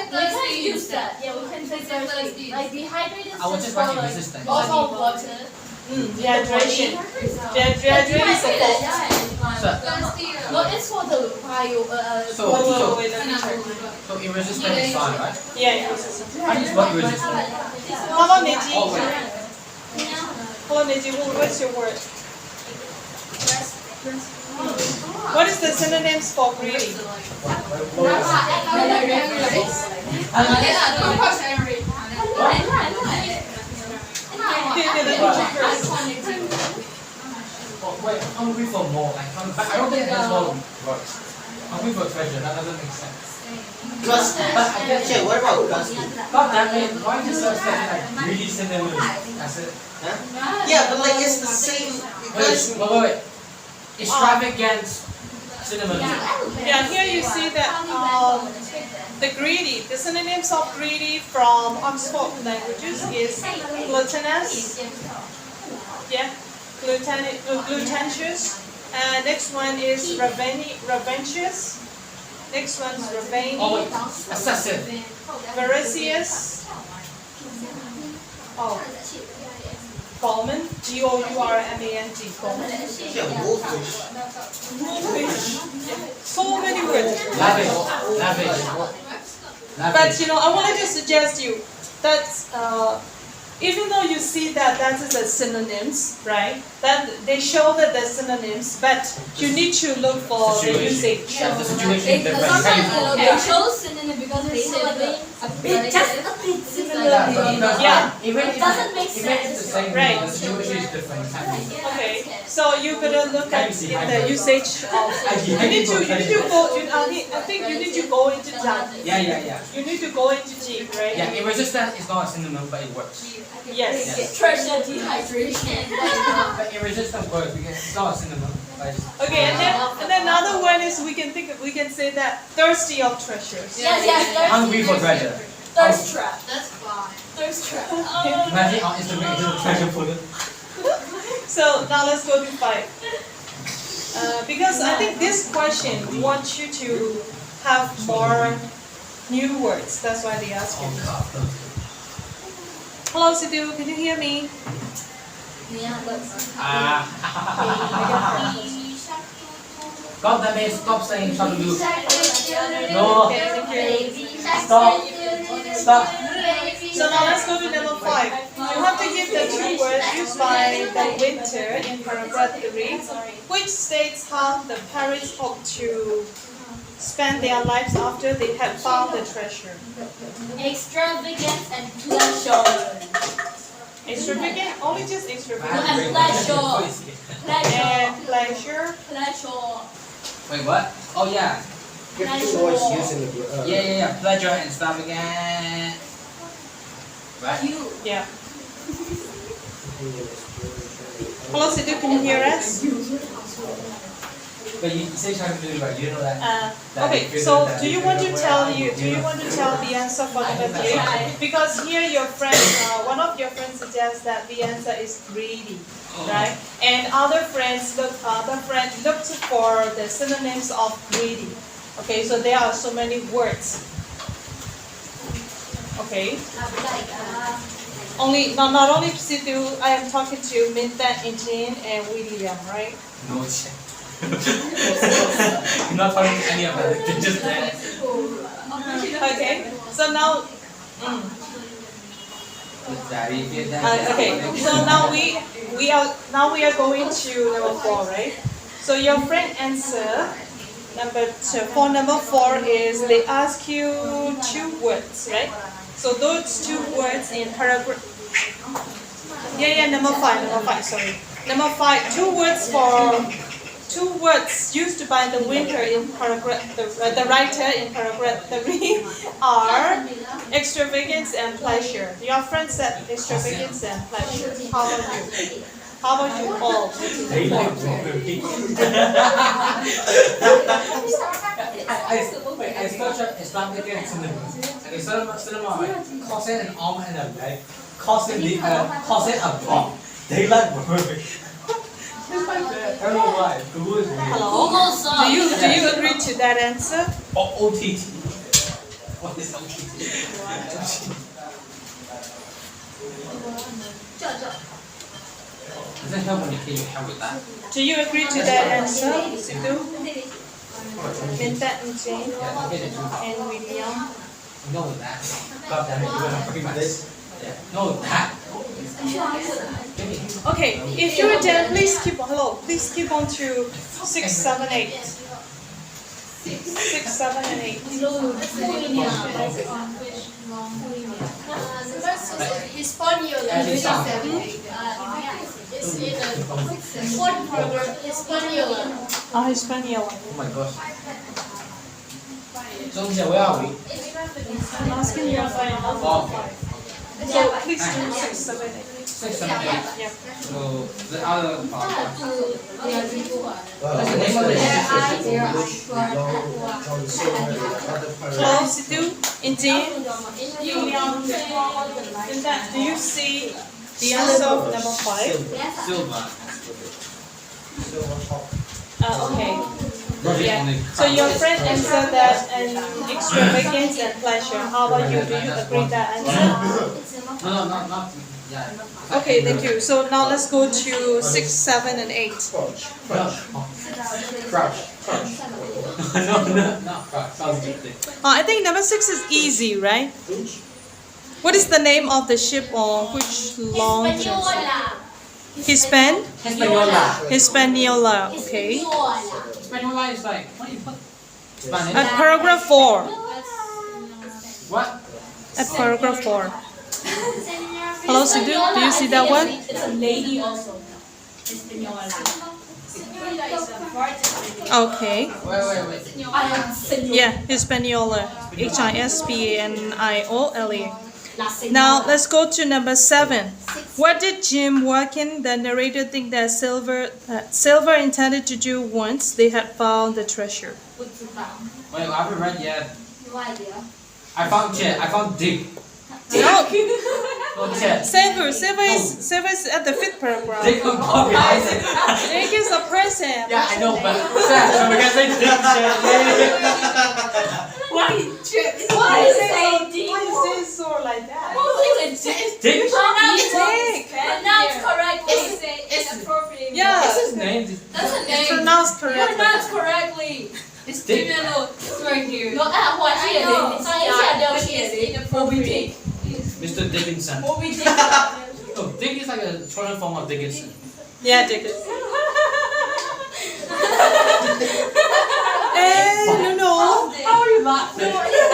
we can say use that. Yeah, we can say thirsty. Like dehydrated is I was just just for writing like resistant. also water. Dehydration. Dehydration is the fault. No, it's for the bio. So, Wait, so, wait, let me check. so irresistant is fine, right? Yeah, yeah. I just want irresistant. How about Neji? Oh, wait. Hello, Neji. What's your word? What is the synonyms for greedy? Okay, let me check first. Oh, wait, hungry for more. But I don't think that's what works. Hungry for treasure, that doesn't make sense. Trust. But I guess, Okay, what about trust? God damn it, why is it such like really synonyms? That's it. Huh? Yeah, but like it's the same because Wait. Extravagant synonyms. Yeah, here you see that the greedy, the synonyms of greedy from Oxford languages is gluttonous, yeah, glutentious. Next one is ravenous. Next one is Oh wait, excessive. voracious. Oh, Gourmand, Gourmand, gourmand. yeah, wolfish. So many words. Lavish. But you know, I wanted to suggest you that even though you see that that is the synonyms, right? That they show that the synonyms, but you need to look for the usage. Yeah, the situation is different. Sometimes they show synonym because they have a bit, just a bit similar. Yeah. Even It doesn't make even if it's the same, Right. the situation is different. Okay, so you better look at the usage of. You need to go. I think you need to go into Jang. Yeah. You need to go into G, right? Yeah, irresistant is not a synonym, but it works. Yes. Treasure dehydration. But irresistant works because it's not a synonym. But it's, Okay, and then another one is we can say that thirsty of treasures. Yes, hungry for treasure. Thirst trap. That's fine. Thirst trap. Imagine on Instagram it's a treasure folder. So now let's go to 5. Because I think this question wants you to have more new words. That's why they ask you. Hello, Sidhu, can you hear me? God damn it, stop saying Shadulu. No. Okay, thank you. Stop. So now let's go to number 5. You have to give the 2 words used by the winter in paragraph 3, which states how the parents hope to spend their lives after they have found the treasure. Extravagant and pleasure. Extravagant? Only just extravagant. And pleasure. Pleasure. And pleasure. Pleasure. Wait, what? Oh yeah. You have 2 words used in the Yeah. Pleasure and extravagant. Right? Yeah. Hello, Sidhu, can you hear us? But you say Shadulu, right? You know that. Okay, so do you want to tell the answer for number 3? Because here your friend, one of your friends suggests that the answer is greedy, right? And other friends looked for the synonyms of greedy. Okay, so there are so many words. Okay. Not only Sidhu, I am talking to Minta, Intin, and William, right? No shit. You're not talking to any of them. They're just there. Okay, so now, Daddy did that. Okay, so now we are going to number 4, right? So your friend answer for number 4 is they ask you 2 words, right? So those 2 words in paragraph. Yeah, number 5, sorry. Number 5, 2 words for 2 words used by the winter in paragraph, the writer in paragraph 3 are extravagance and pleasure. Your friend said extravagance and pleasure. How about you? How about you all? They like robbery. I still check Islam again cinema, right? Cause it an arm and a leg. Cause it a bomb. They like robbery. Just like that. I don't know why. Google is weird. Hello? Google search. Do you agree to that answer? OTT. What is OTT? Does it help when you kill your hair with that? Do you agree to that answer, Sidhu? Minta and Jane Yeah, I'll get it too. and William? No, that. God damn it, you're gonna pretty much. Yeah. No, that. Give me. Okay, if you are done, please keep on to 6, 7, 8. 6, 7, and 8. It's in the fourth paragraph, Hispaniola. Ah, Hispaniola. Oh my gosh. So, where are we? I'm asking you for number Oh, 5. So please do 6, 7, 8. 6, 7, 8. Yeah. So, the other part. Well, That's the name of the Hello, Sidhu, Indeed. Do you see the answer of number 5? Silver. Okay. Robbie Yeah. only. So your friend answered that and extravagance and pleasure. How about you? Do you agree that answer? No, not. Yeah. Okay, thank you. So now let's go to 6, 7, and 8. Crouch. No, crouch. Sounds good. I think number 6 is easy, right? What is the name of the ship or which launch? Hispaniola. Hispaniola. Okay. Hispaniola is like, what do you put? Spanish? At paragraph 4. What? At paragraph 4. Hello, Sidhu. Do you see that one? It's a lady also. Hispaniola. Okay. Wait. I am senor. Yeah, Hispaniola. Hispaniola. La senora. Now let's go to number 7. What did Jim Walken, the narrator, think that Silver intended to do once they had found the treasure? Put it down. Wait, I haven't read yet. No idea. I found Chet. I found Dick. No, No, Chet. Silver is at the 5th paragraph. Dick and Bobby Isaac. Dick is a person. Yeah, I know, but Sam, so we're gonna say Dick, Chet. Why Chet? Why Why you say say so like that? Dick? Pronounce correctly. It's appropriate. Yeah, What's his name? That's a it's name. pronounced correctly. Pronounce correctly. It's Dick. It's right here. No, what I know. But it's inappropriate. Mr. Dickinson. Moby Dick. Oh, Dick is like a shortened form of Dickinson. Yeah, Dick is. And you know, How are you laughing? No, it's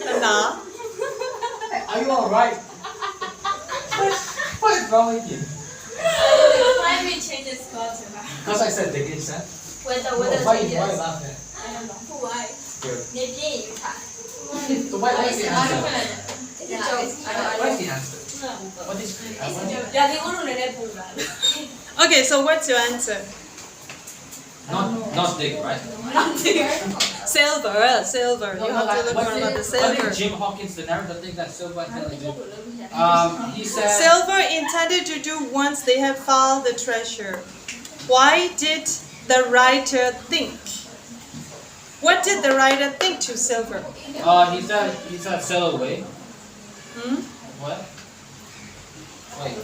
Anna. Are you alright? What is wrong with you? Why we change the spot to that? Because I said Dickinson. Whether Why you laughing? I don't know. Why? Good. 你电影看。 So what's the answer? Yeah, What's the answer? What is yeah, they wouldn't let it pull that. Okay, so what's your answer? not Dick, right? Silver. You have to look for about the What silver. did Jim Hawkins, the narrator, think that Silver intended to do? He said. Silver intended to do once they had found the treasure. Why did the writer think? What did the writer think to Silver? He said sail away. Hmm? What? Wait.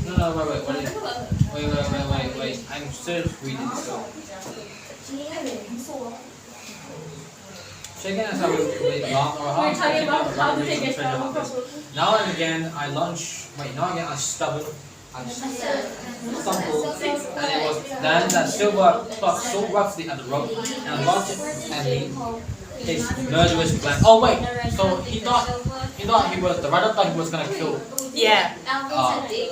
No, wait. I'm still reading, so. Chicken is a bit long or hard. We're talking about how to take a shower. Now and again, I stumble, and it was then that silver plucked so roughly at the rope and launched it at me. His murderous plan. Oh wait, so he thought the writer thought he was gonna kill. Yeah. Okay.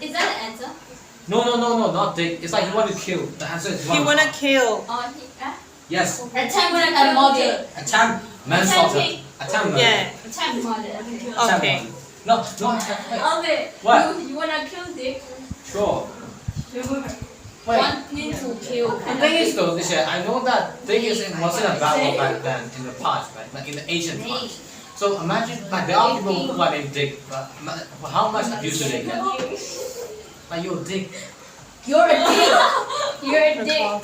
Is that the answer? No, not Dick. It's like he wanted to kill. The answer is He wrong. wanna kill. Yes, Attempt murder. attempt manslaughter. Attempt murder. Yeah. Attempt murder. Attempt Okay. murder. No, wait. Okay. What? You wanna kill Dick? Sure. Wait. Wanting to kill. The thing is though, this year, I know that Dick wasn't a battle back then in the past, right? Like in the ancient past. So imagine, like there are people who are named Dick, but how much abuse do they get? Like you're Dick. You're a dick. You're a dick.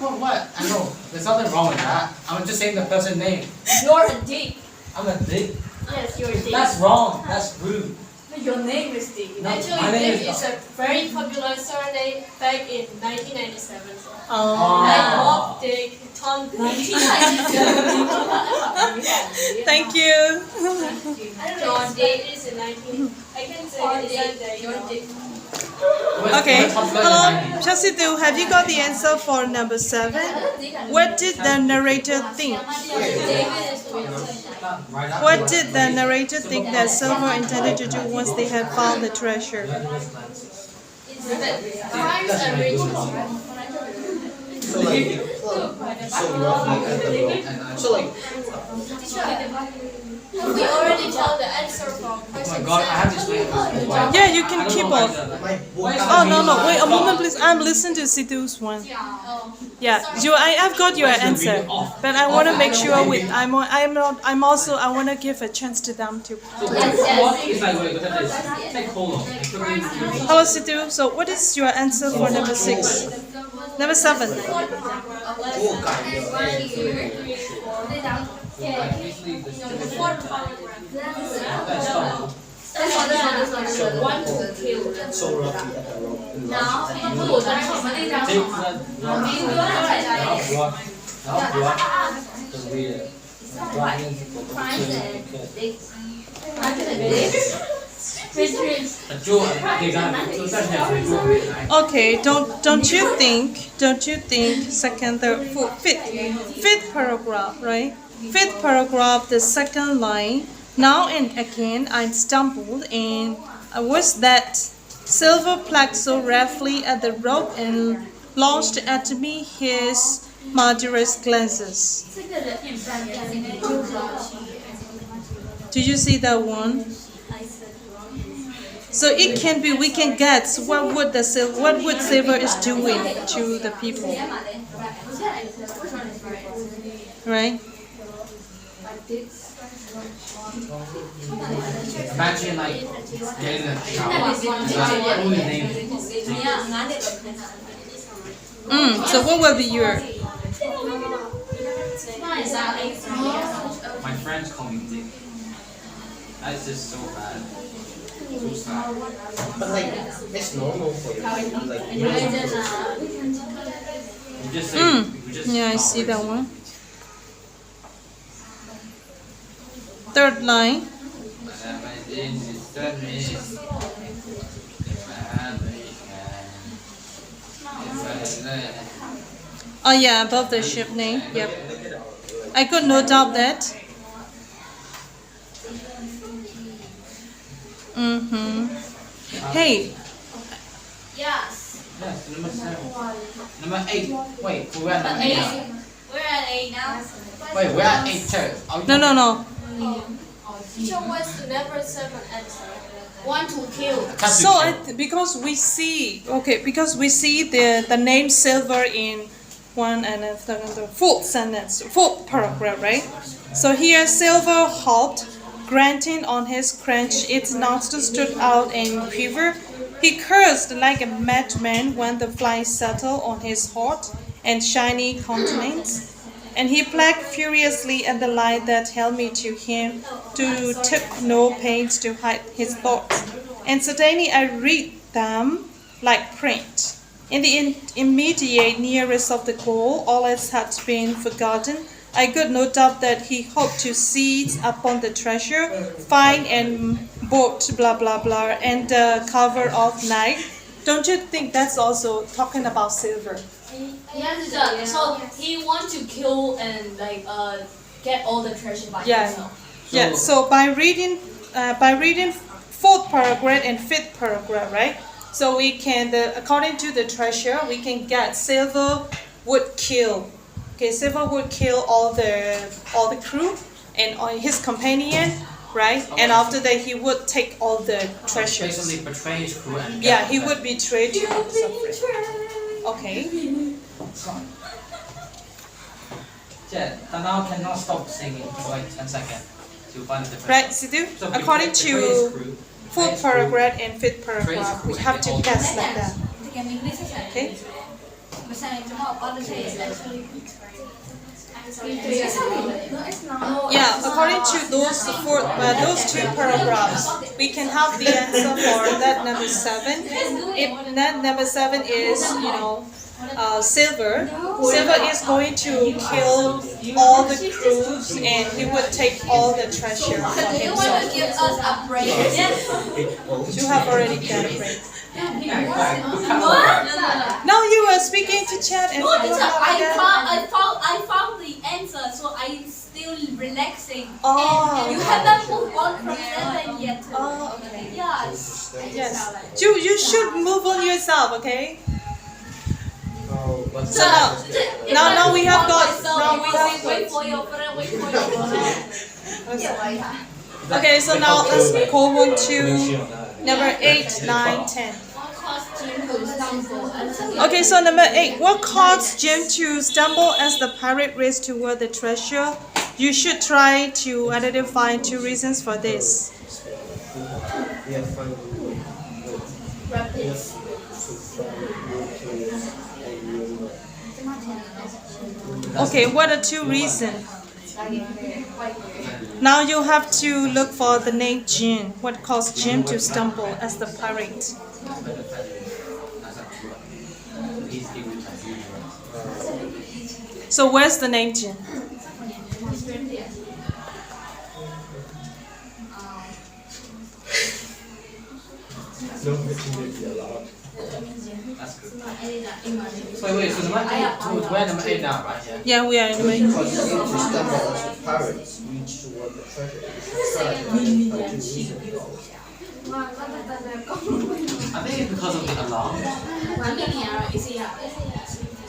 Well, what? I know. There's nothing wrong with that. I'm just saying the person's name. You're a dick. I'm a Dick. Yes, you're a dick. That's wrong. That's rude. Your name is Dick. No, my Actually, name Dick is is a very popular surname back in 1997. Oh. Like Bob Dick, Tom Dick, Thank you. John Dick is in 19. I can say the exact date. John Dick. Okay. Hello, Chelsea Du, have you got the answer for number 7? What did the narrator think? What did the narrator think that Silver intended to do once they had found the treasure? Crimes and rituals. So like, so roughly at the rope. So like, We already told the answer for Oh my question god, I have 7. this way. Yeah, you can keep on. my book. Oh, no, wait a moment, please. I'm listening to Sidhu's one. Yeah, I've got your answer, but I want to make sure I want to give a chance to them too. So what is like, wait, look at this. Take hold on. Hello, Sidhu. So, what is your answer for number 6? Number 7. Oh, kind of. Like usually the Fourth paragraph. Want to kill. So roughly at the rope. And Now, the reader. Okay, don't you think second, third, fourth, fifth paragraph, right? Fifth paragraph, the second line. Now and again I stumbled and I was that Silver plucked so roughly at the rope and launched at me his murderous glances. Did you see that one? So it can be, we can guess what Silver is doing to the people, right? Imagine like getting a shower. Like, only name it. So what will be your? My friends call me Dick. That's just so bad. So sad. But like, it's normal for you. Like, You just say, you just Yeah, I stop see it. that one. Third line. Oh yeah, above the ship name. Yep. I could no doubt that. Hey, Yes. Yes, number 7. Number 8. Wait, we're at number 8 now. We're at 8 now. Wait, we're at 8 too. Are we- no. Teacher wants to never serve an answer. Want to kill. Attempt to So kill. because we see the name Silver in one and the fourth sentence, fourth paragraph, right? So here Silver hopped, grunting on his crunch, its nostrils stood out and quivered. He cursed like a madman when the flies settled on his hot and shiny countenance. And he plucked furiously at the line that held me to him, took no pains to hide his thoughts. And suddenly I read them like print. In the immediate nearest of the goal, all else had been forgotten. I could no doubt that he hoped to seize upon the treasure, find and bought blah blah blah, and the cover of night. Don't you think that's also talking about silver? Yeah, so he wants to kill and like get all the treasure by Yeah. himself. Yeah. So by reading fourth paragraph and fifth paragraph, right? So we can, according to the treasure, we can get silver would kill. Okay, silver would kill all the crew and all his companion, right? And after that, he would take all the treasures. Basically betray his crew and Yeah, he would betray to suffer. Okay. Jet, now cannot stop singing for like 10 seconds to find the difference. Right, Sidhu? So According betray to his crew, fourth paragraph and fifth paragraph, we have to guess like that. Okay? Yeah, according to those two paragraphs, we can have the answer for that number 7. If that number 7 is, silver, silver is going to kill all the crews and he would take all the treasure for himself. Give us a break. You have already got a break. Now you are speaking to chat and No, you teacher, have again. I found the answer, so I'm still relaxing. Oh, And you haven't moved on from 7 yet. Oh, okay. Yes. Yes. You should move on yourself, okay? Oh, So now we have got now we have Wait for your friend, wait for your friend. okay, so now let's go on to number 8, 9, 10. Okay, so number 8. What caused Jim to stumble as the pirate raced toward the treasure? You should try to identify 2 reasons for this. we have fun. Okay, what are 2 reasons? Now you have to look for the name Jim. What caused Jim to stumble as the pirate? So where's the name Jim? No, it's maybe a lot. That's good. So wait, so we're number 8 now, right? Yeah. Yeah, we are in the main. Because you need to stumble as the pirates reach toward the treasure. You should try to identify 2 reasons. I think it's because of the alarm.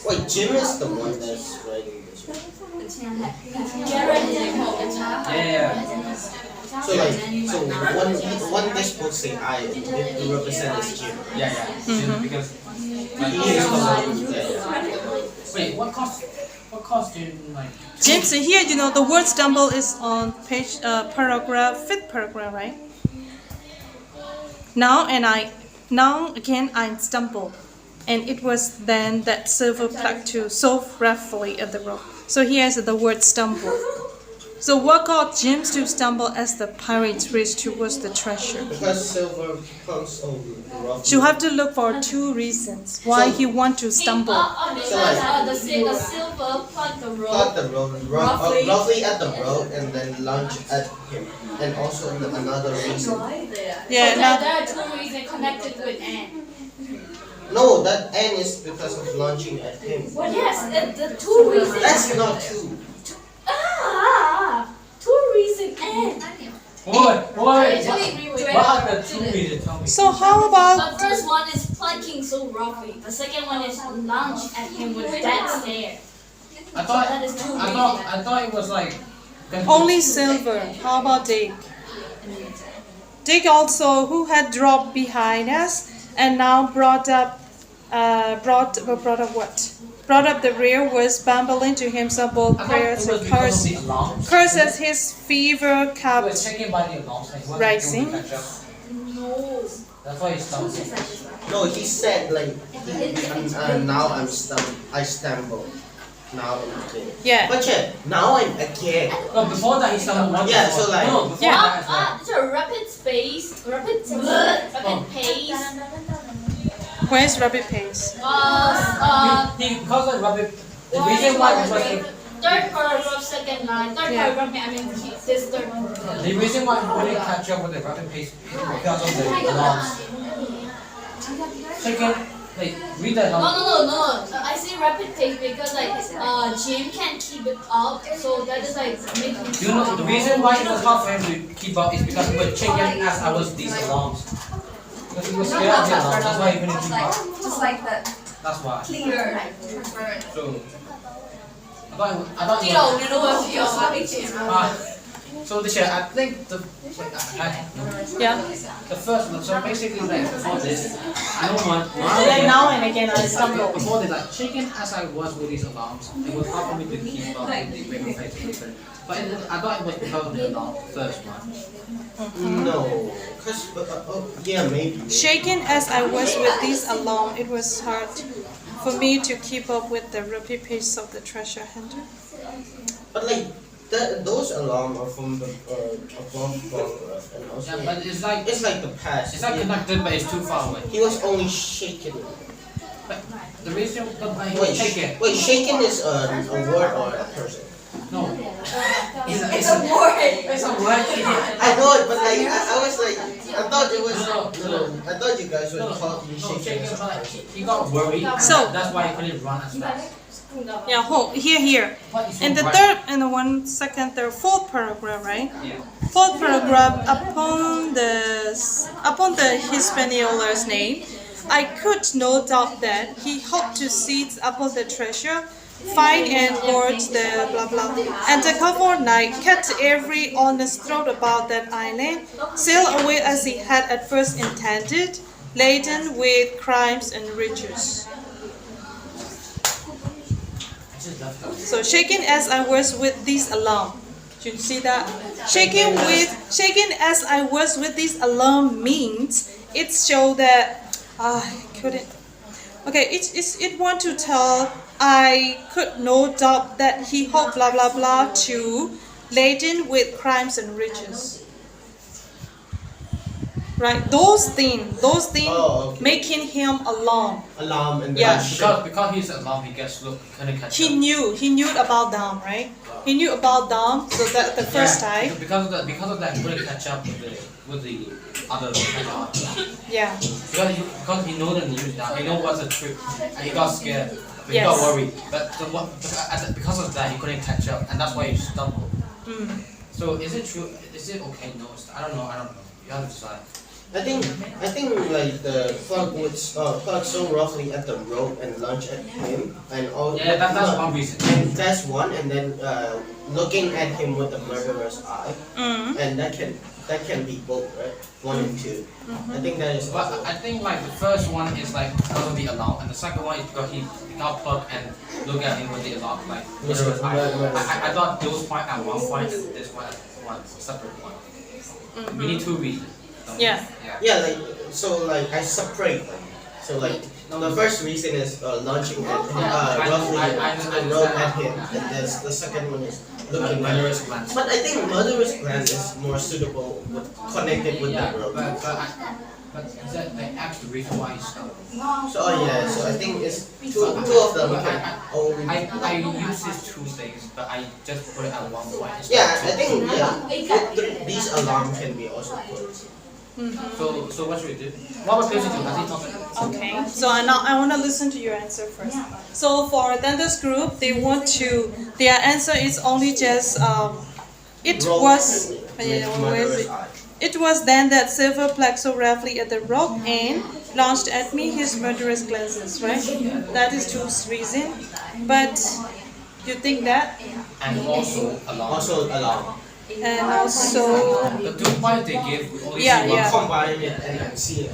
Wait, Jim is the one that's writing this one. Yeah. So when this book say I, it represents Jim. Yeah. Because He is the one. Yeah. wait, what caused you like? James, here the word stumble is on page paragraph 5th paragraph, right? Now again I stumble, and it was then that silver plucked to so roughly at the rope. So here's the word stumble. So what caused James to stumble as the pirates raced towards the treasure? Because silver comes so rough. So you have to look for 2 reasons why he want to stumble. The silver plucked the rope. Cut the road, roughly at the road, and then lunge at him. And also another reason. Yeah, So now there are 2 reasons connected with N. No, that N is because of launching at him. Yes, the 2 reasons. That's not true. 2 reasons N. What are the 2 reasons? Tell me. so how about The first one is plucking so roughly. The second one is lunge at him with that stare. I thought That is 2 reasons. I thought it was like only silver? How about Dick? Dick also, who had dropped behind us and now brought up what? Brought up the rear, was bumbling to himself both I thought prayers it was and because of curse. the alarms. Curse as his fever He was kept taken by the alarms. Like, what rising. No. That's why he stumbled. No, he said like now I stumble. now I'm a kid. Yeah. But yeah, now I'm a kid. No, before that he stumbled once. Yeah, before. so like- No, before Yeah. that is like. It's a rapid pace. Rapid pace. Where's rapid pace? Because of rabbit, the reason why it was Third paragraph, second line. Third Yeah. paragraph, I mean this third paragraph. the reason why he couldn't catch up with the rapid pace is because of the alarms. Second, like read the No, alarm. no. I say rapid pace because like Jim can't keep it up, so that is like making. You know the reason why it was hard for him to keep up is because he was checking as I was these alarms. Because he was scared of the alarms, that's why he couldn't keep up. Just like the That's why. clear. So I thought it was, so this year I think the Yeah. the first one, so basically like before this, no one Then now and again I stumble. before this, like shaken as I was with these alarms, it was hard for me to keep up with the regular face. But I thought it was because of the alarm, first one. No, cause yeah, maybe. Shaken as I was with this alarm, it was hard for me to keep up with the rapid pace of the treasure hunter. But like those alarms are from the above and also Yeah, but it's like the past. it's like connected, but it's too far away. He was only shaken. But the reason that he was shaken, Wait, shaken is a word or a person? no, It's a word. it's a word. I know it, but like I was like I thought it was No. I thought you guys would No, call me no, shaken. shaken, as a but like, person. he got worried. So- that's why he couldn't run as fast. Yeah, here. But it's so In the bright. third and the one second, third, fourth paragraph, right? Yeah. Fourth paragraph, upon the Hispaniola's name, I could no doubt that he hoped to seize upon the treasure, find and hoard the blah blah, and the cover night kept every honest thought about that island, sail away as he had at first intended, laden with crimes and riches. I just left that. So shaken as I was with this alarm. Do you see that? Shaken as I was with this alarm means it showed that I couldn't. Okay, it want to tell I could no doubt that he hoped blah blah blah to laden with crimes and riches. Right, those things Oh, okay. making him alarm. Alarm and Yeah. then Because he's alarmed, he gets look couldn't catch He knew about them, right? He knew about them, so that the first Yeah, time, because of that he couldn't catch up with the other yeah. because he know the news now, he know what's the truth, and he got scared, he Yes. got worried. But because of that he couldn't catch up, and that's why he stumbled. Mm. So is it true? Is it okay? No, I don't know. You have to decide. I think like the plug would plug so roughly at the rope and lunge at him and all. Yeah, that's one reason. And that's one, and then looking at him with the murderer's eye, Mm. and that can be both, right? One and two. I think that is. But Also, I think like the first one is like because of the alarm, and the second one is because he got plugged and look at him with the alarm, like murderer's eye. I thought those point at one point and this one at one separate one. We need two reasons. Yeah. yeah, like so, like I separate them. So like the first reason is launching at roughly a rope at him, and the second one is looking at. Murderous glance. But I think murderous glance is more suitable connected with Yeah, the rope. but is that like actually the reason why he stumbled? So yeah, so I think it's two of them can only. I use these two things, but I just put it at one point. Yeah, I think these alarm can be also put. So what should we do? What about Percy do? Does he talk? Okay. So I want to listen to your answer first. So for Danda's group, their answer is only just it Rope was with where is murderous it? eye. It was then that Silver plucked so roughly at the rope and launched at me his murderous glances, right? That is two reason. But you think that? And also alarm. Also alarm. And also, The 2 points they give, we only Yeah, see one. yeah. Combine it and then see it.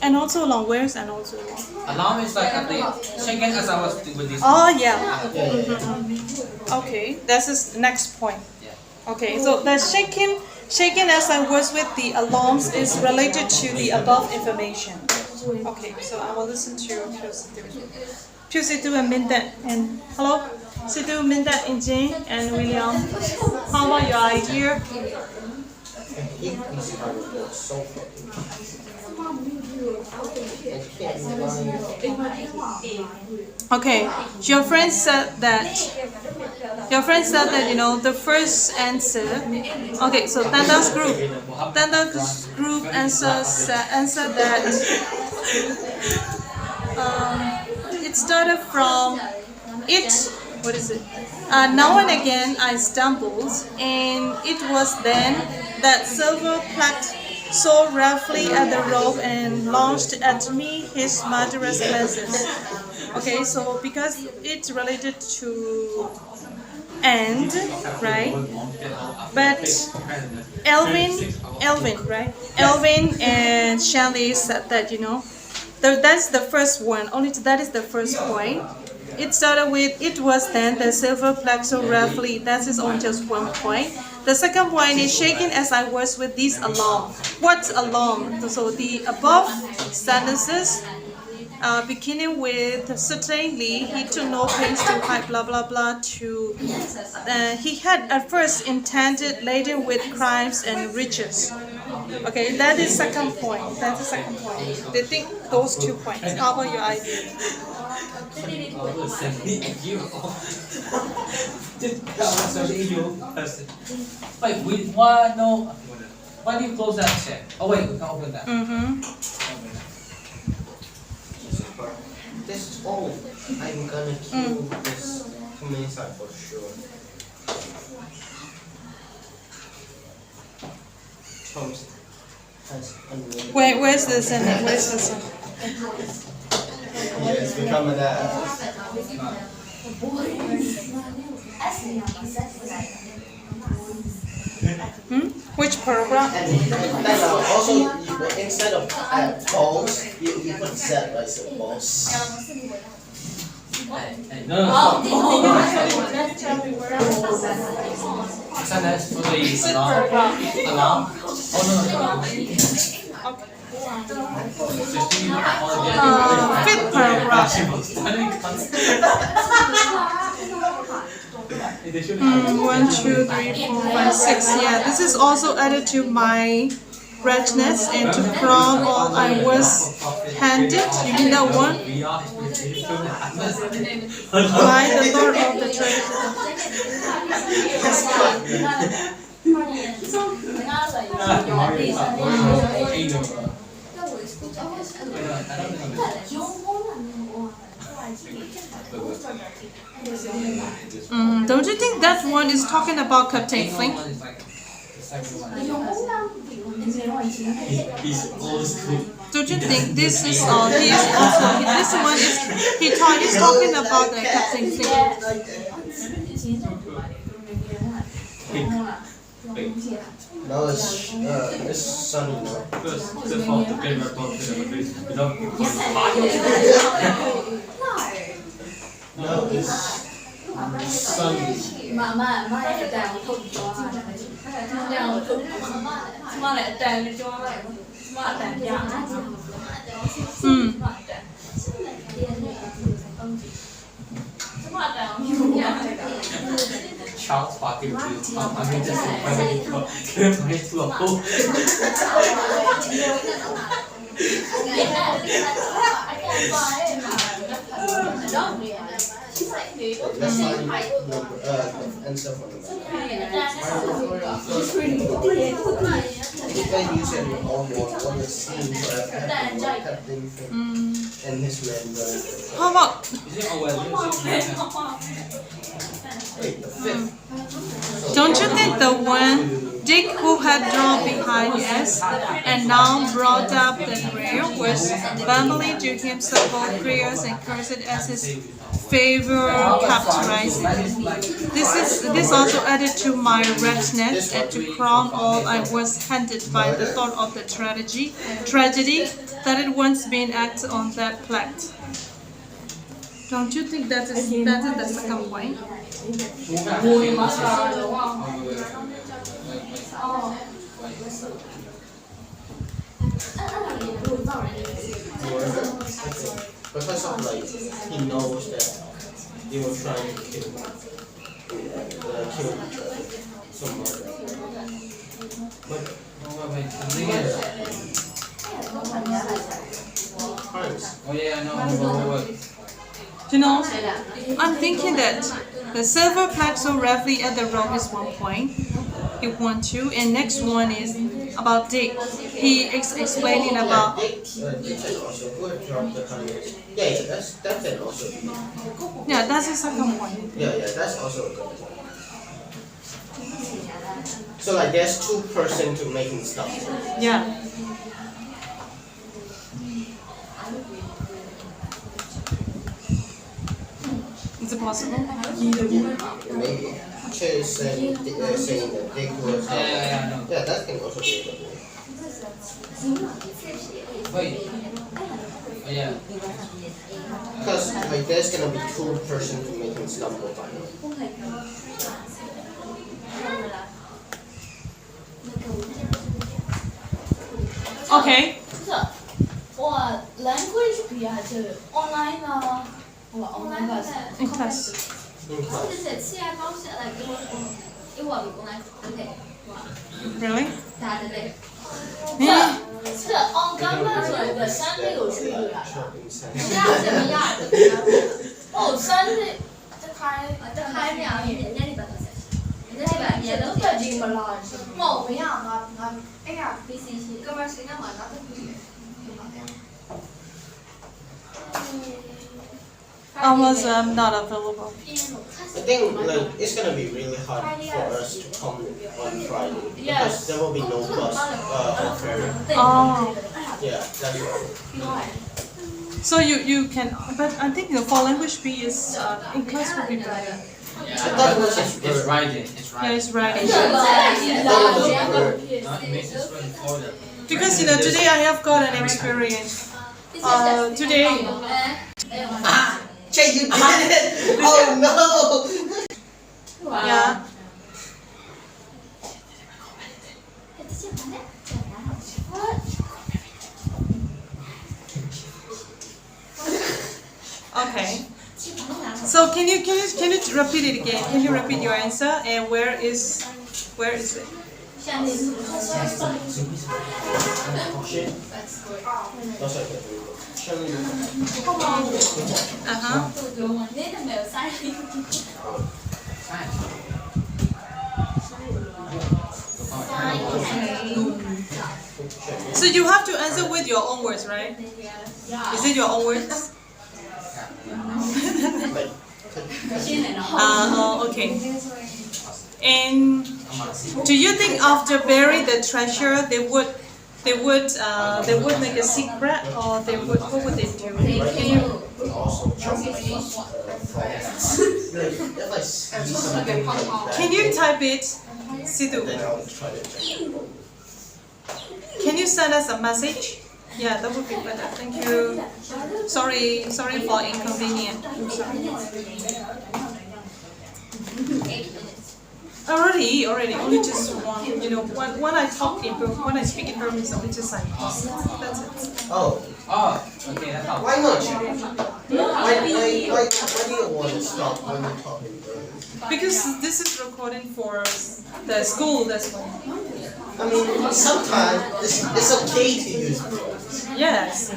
and also long, where's and also long? Alarm is like at the second as I was with this. Oh yeah. Yeah. Okay, that's his next point. Yeah. Okay, so the shaken as I was with the alarms is related to the above information. Okay, so I will listen to Pure Situ and Mindat and hello, Situ, Mindat, and Jane and William. How about your idea? I hate these kind of books so fucking much. I can't lie. Okay, your friend said that. You know the first answer. Okay, so Tanda's group answered that. It started from it. What is it? Now and again I stumbled, and it was then that Silver plucked so roughly at the rope and launched at me his murderous glances. Okay, so because it's related to and, right? But Elvin, right? Elvin and Shelly said that, you know, that's the first one. Only that is the first point. It started with, it was then the silver plucked so roughly. That is on just one point. The second point is shaking as I was with these alarm. What's alarm? So the above sentences, beginning with certainly he took no pains to hide blah blah blah to he had at first intended laden with crimes and riches. Okay, that is second point. That's the second point. They think those 2 points. How about your idea? Wait, why no? Why do you close that check? Oh wait, we can open that. This is all. I'm gonna kill this Mesa for sure. Thomas has unlimited. Where's the Senate? Where's the Senate? Yes, become an ass. Which paragraph? And also, instead of balls, you put Z, right? So balls. No. That's for the alarm. Oh no. Fifth paragraph. 1, 2, 3, 4, 5, 6. Yeah, this is also added to my redness and to crown all I was handed. You mean that one? By the Lord of the Don't you think that one is talking about Captain Flink? He's old school. Don't you think this is also this one is he's talking about the Captain Flink? No, it's sunny now. First of all, the camera talking about No, it's sunny. Charles Parker to a pool. Let's find answer for the You can use it on the scene where Captain and his men going. How about Wait, the fifth. don't you think the one Dick who had drawn behind us and now brought up the rear was bumbling to himself both prayers and cursed as his favor capitalizing. This also added to my redness and to crown all I was handed by the thought of the tragedy that had once been acted on that plaque. Don't you think that is the second point? Murder? Okay. Because of like he knows that they were trying to kill each other. So murder. Murder. Wait, the thing is, Crimes. oh yeah, I know, wait. You know, I'm thinking that the silver plexo roughly at the rock is 1 point. He won 2, and next one is about Dick. He explaining about. Dick can also go and drop the highest. Yeah, that can also be. Yeah, that's the second one. Yeah, that's also a good one. So like there's 2 person to making stuff. Yeah. Is it possible? Maybe. Che is saying that Dick was. Yeah, I know. Yeah, that can also be a good one. Wait. Oh yeah. Because like there's gonna be 2 person to making stuff by now. Okay. 我 language 比还是 online 呢？我 online class。 In class. In class. Really? 是 on campus 的3类有区别的。 哦，3類得開咩啊？都係英文啦。冇咩啊？哎呀，BCC 今日時間還拿得幾？ Almost not available. I think like it's gonna be really hard for us to come on Friday because there will be no bus or ferry. Oh. Yeah, that's right. So you can, but I think the for language B is in class would be better. I thought it was just It's writing, it's Yeah, writing. it's writing. I thought it was bird. No, it makes it really harder. Because today I have got an experience. Today. Che, you did it! Oh no! Yeah. Okay. So can you repeat it again? Can you repeat your answer and where is it? That's okay. Uh-huh. So you have to answer with your own words, right? Is it your own words? Okay. And do you think after bury the treasure, they would make a secret, or what would they do? Can you? Also, if I see something like that, Can you type it, Sidhu? then I'll try to check. Can you send us a message? Yeah, that would be better. Thank you. Sorry for inconvenience. I'm sorry. Already. Only just one. When I talk in book, when I speak in Burmese, only just like that's it. Oh, Okay, that helps. why not? Why do you want to stop when you talk in Burmese? Because this is recording for the school. That's why. I mean, sometimes it's okay to use Burmese. Yes.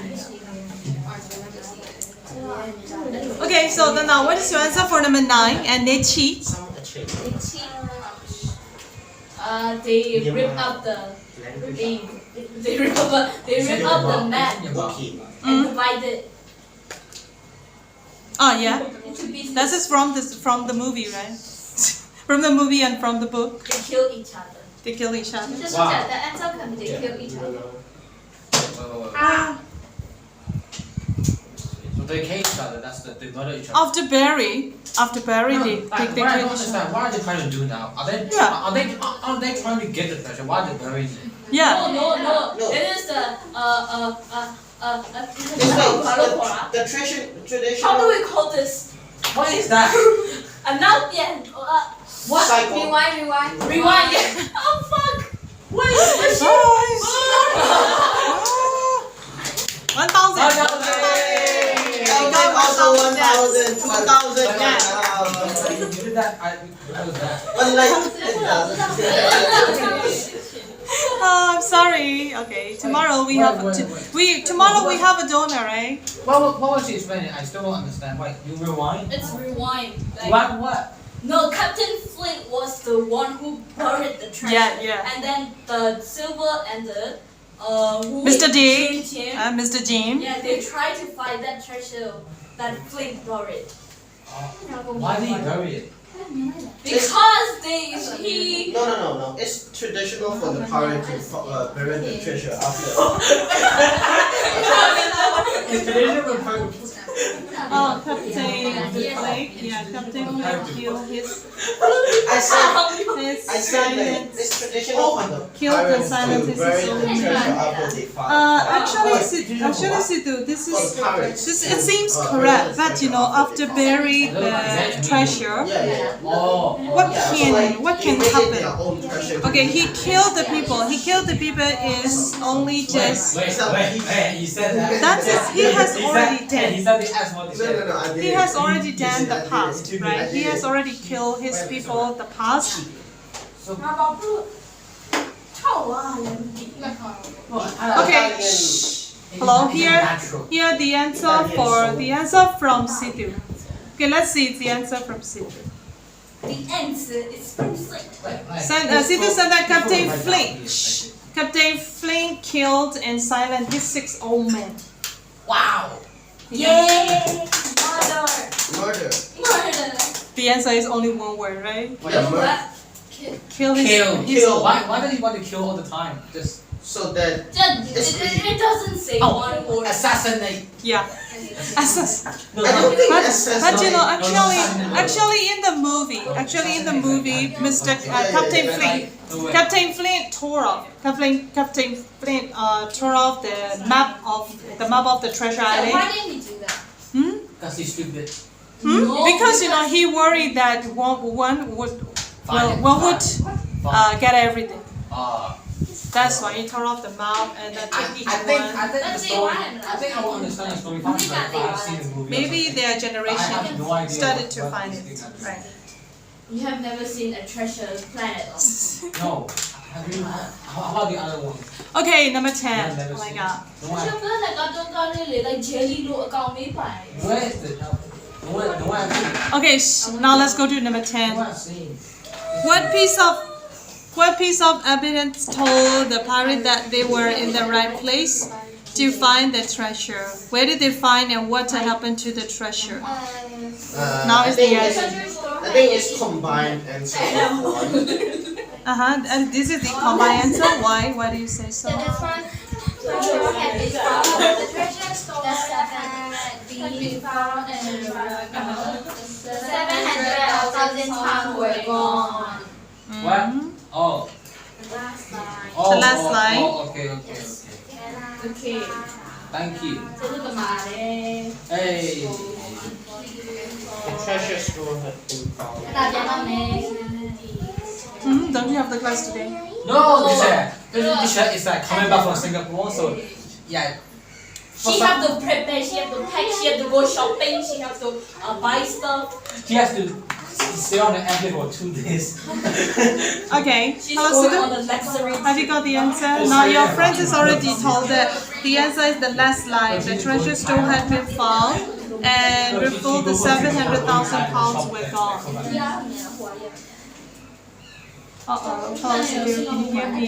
Okay, so then now what is your answer for number 9? And they cheat. They rip up the they rip up the map Okay. and divide it Oh yeah. into pieces. That is from the movie, right? From the movie and from the book. They kill each other. They kill each other. 就是讲的按照可能 they kill each other. Ah. So they kill each other, they murder each other. After bury, they What I kill don't each other. understand, what are they trying to do now? Are they Yeah. are they trying to get the treasure? Why are they burying it? Yeah. No. No. It is the It's like the traditional. how do we call this? What is that? Not yet. What? Cycle. Rewind. Yeah. Oh fuck. Guys. 1,000. Also 1,000, 2,000. Yeah. You did that. Because of that. But like, it does. Oh, I'm sorry. Okay, tomorrow we have tomorrow we have a donor, right? What was she explaining? I still don't understand. Wait, you rewind? It's rewind. Rewind what? No, Captain Flint was the one who buried the treasure. Yeah. And then the Silver and the who Mr. Dick, Jim, Mr. Jim. yeah, they tried to find that treasure that Flint buried. Why did he bury it? Because he No. It's traditional for the pirate to bury the treasure after. It's traditional for Oh, Captain Flake. Yeah, Captain Flake killed his I said that silent. it's traditional for the Killed the pirates silent to is bury his the own treasure after they find. Actually, Sidhu, this it seems correct. But you know, after bury the treasure, Yeah. Oh. what can happen? Their own treasure. Okay, he killed the people. He killed the people is only just. Wait, you said that. That's it. He has already He done. said the S what he No, said. I did He it. has already done I the did past, it. I right? did He has it. already killed his people the past. Okay. Hello, here the answer from Sidhu. Okay, let's see the answer from Sidhu. the answer is from Flint. Sidhu said that Captain Flint killed and silenced his 6 old men. Wow. Yay! Murder. Murder. The answer is only one word, right? Yeah, murder. Kill his. Kill. Why does he want to kill all the time? Just So that It doesn't say one word. assassinate. Yeah. Assassin. No, I don't think But, SS but you know, no. actually in the movie, Mr. Captain Flint tore off. Captain Flint tore off the map of the treasure island. Why didn't he do that? Because he's stupid. No, Because you know he worried that one would get everything. That's why he tore off the map and then took each I think one. the story. I think I will understand the story faster if I've seen the movie. Maybe their I generation have no idea started to what find these it. things are. Right. You have never seen a treasure planet. No. Have you? How about the other one? Okay, number I've 10. never Oh my seen. god. No, Treasure planet ก็ต้องการเลย like jelly โลกเอาไม่ไป where is the? No one I've seen. Okay, now let's go to number 10. No one I've seen. What piece of evidence told the pirate that they were in the right place to find the treasure? Where did they find and what happened to the treasure? Now is the answer. I think it's combined answer of one. And this is the combined answer. Why? Why do you say so? The treasure had been found. The treasure store had been found and 700,000 pounds were gone. What? Oh. The last line. Oh, okay. Okay Thank you. 这是干嘛的 Hey. The treasure store had been found. 大家都没 Don't you have the class today? No, Disha is like coming back from Singapore, so yeah. She have to prepare, she have to pack, she have to go shopping, she have to buy stuff. She has to stay on the airplane for 2 days. Okay. She's Hello, going Sidhu. on a luxury Have you got the answer? Now your friend has already told that the answer is the last line. The treasure store had been found and before the 700,000 pounds were gone. Uh-oh. Hello, Sidhu. Can you hear me?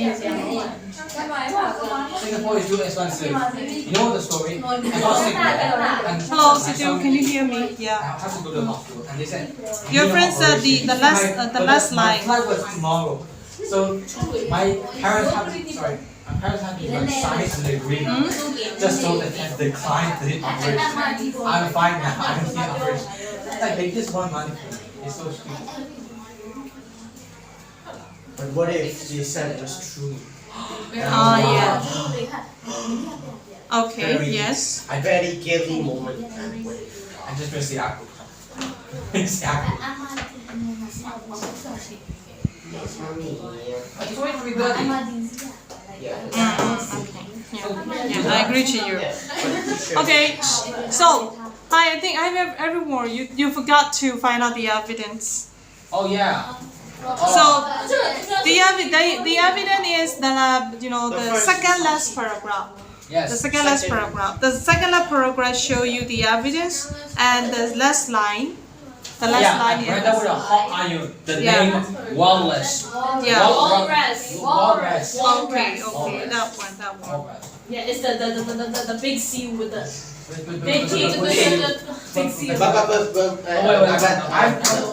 Singapore is too expensive. You know the story? I got sick there. And Hello, my Sidhu. son- Can you hear me? I Yeah. have to go to the hospital, and they said Your friend said operation. the last My line. flight was tomorrow, so my parents have to like sign an agreement just so they can decline the operation. I'm fine now. I don't need operation. Like they just want money from me. It's so stupid. But what if they said it was true? Oh, yeah. Okay, yes. A very guilty moment. I just miss the apple. Miss the apple. Yes, mommy. It's always to be dirty. Yeah. Okay. Yeah. Yeah, I agree to you. Yeah, but sure. Okay, so I think I have everyone. You forgot to find out the evidence. Oh yeah. So the evidence is the the second last paragraph. Yes. The second last paragraph. The second last paragraph show you the evidence, and the last line. The last Yeah, line I read that with a hot iron. The name Wallace. Yeah. Walrus. Walrus. Okay, that one. Walrus. Yeah, it's the big sea with the Big big teeth with the big sea. But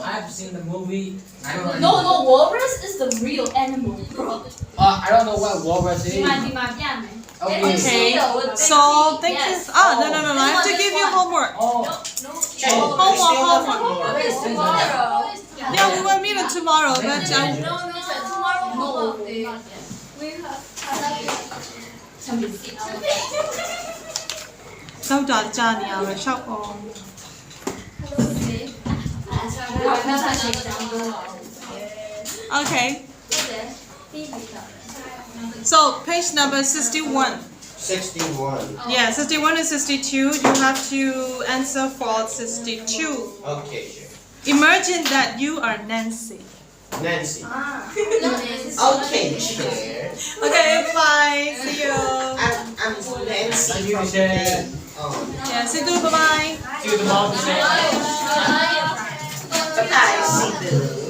I've seen the movie. I don't know. No, walrus is the real animal, bro. I don't know what walrus is. 你买不买？ Okay. So thank you. Yes. No. I have to give you homework. Oh. Homework. Tomorrow. Yeah, we will meet tomorrow. But Tomorrow. We have 收咗咋你啊？收哦。Okay. So page number 61. 61. Yeah, 61 and 62. You have to answer for 62. Okay, sure. Imagine that you are Nancy. Nancy. Okay, chair. Okay, bye. See you. I'm Nancy Thank you, from Chair. today. Oh. Yeah, see you. Bye bye. See you tomorrow. Bye, see you.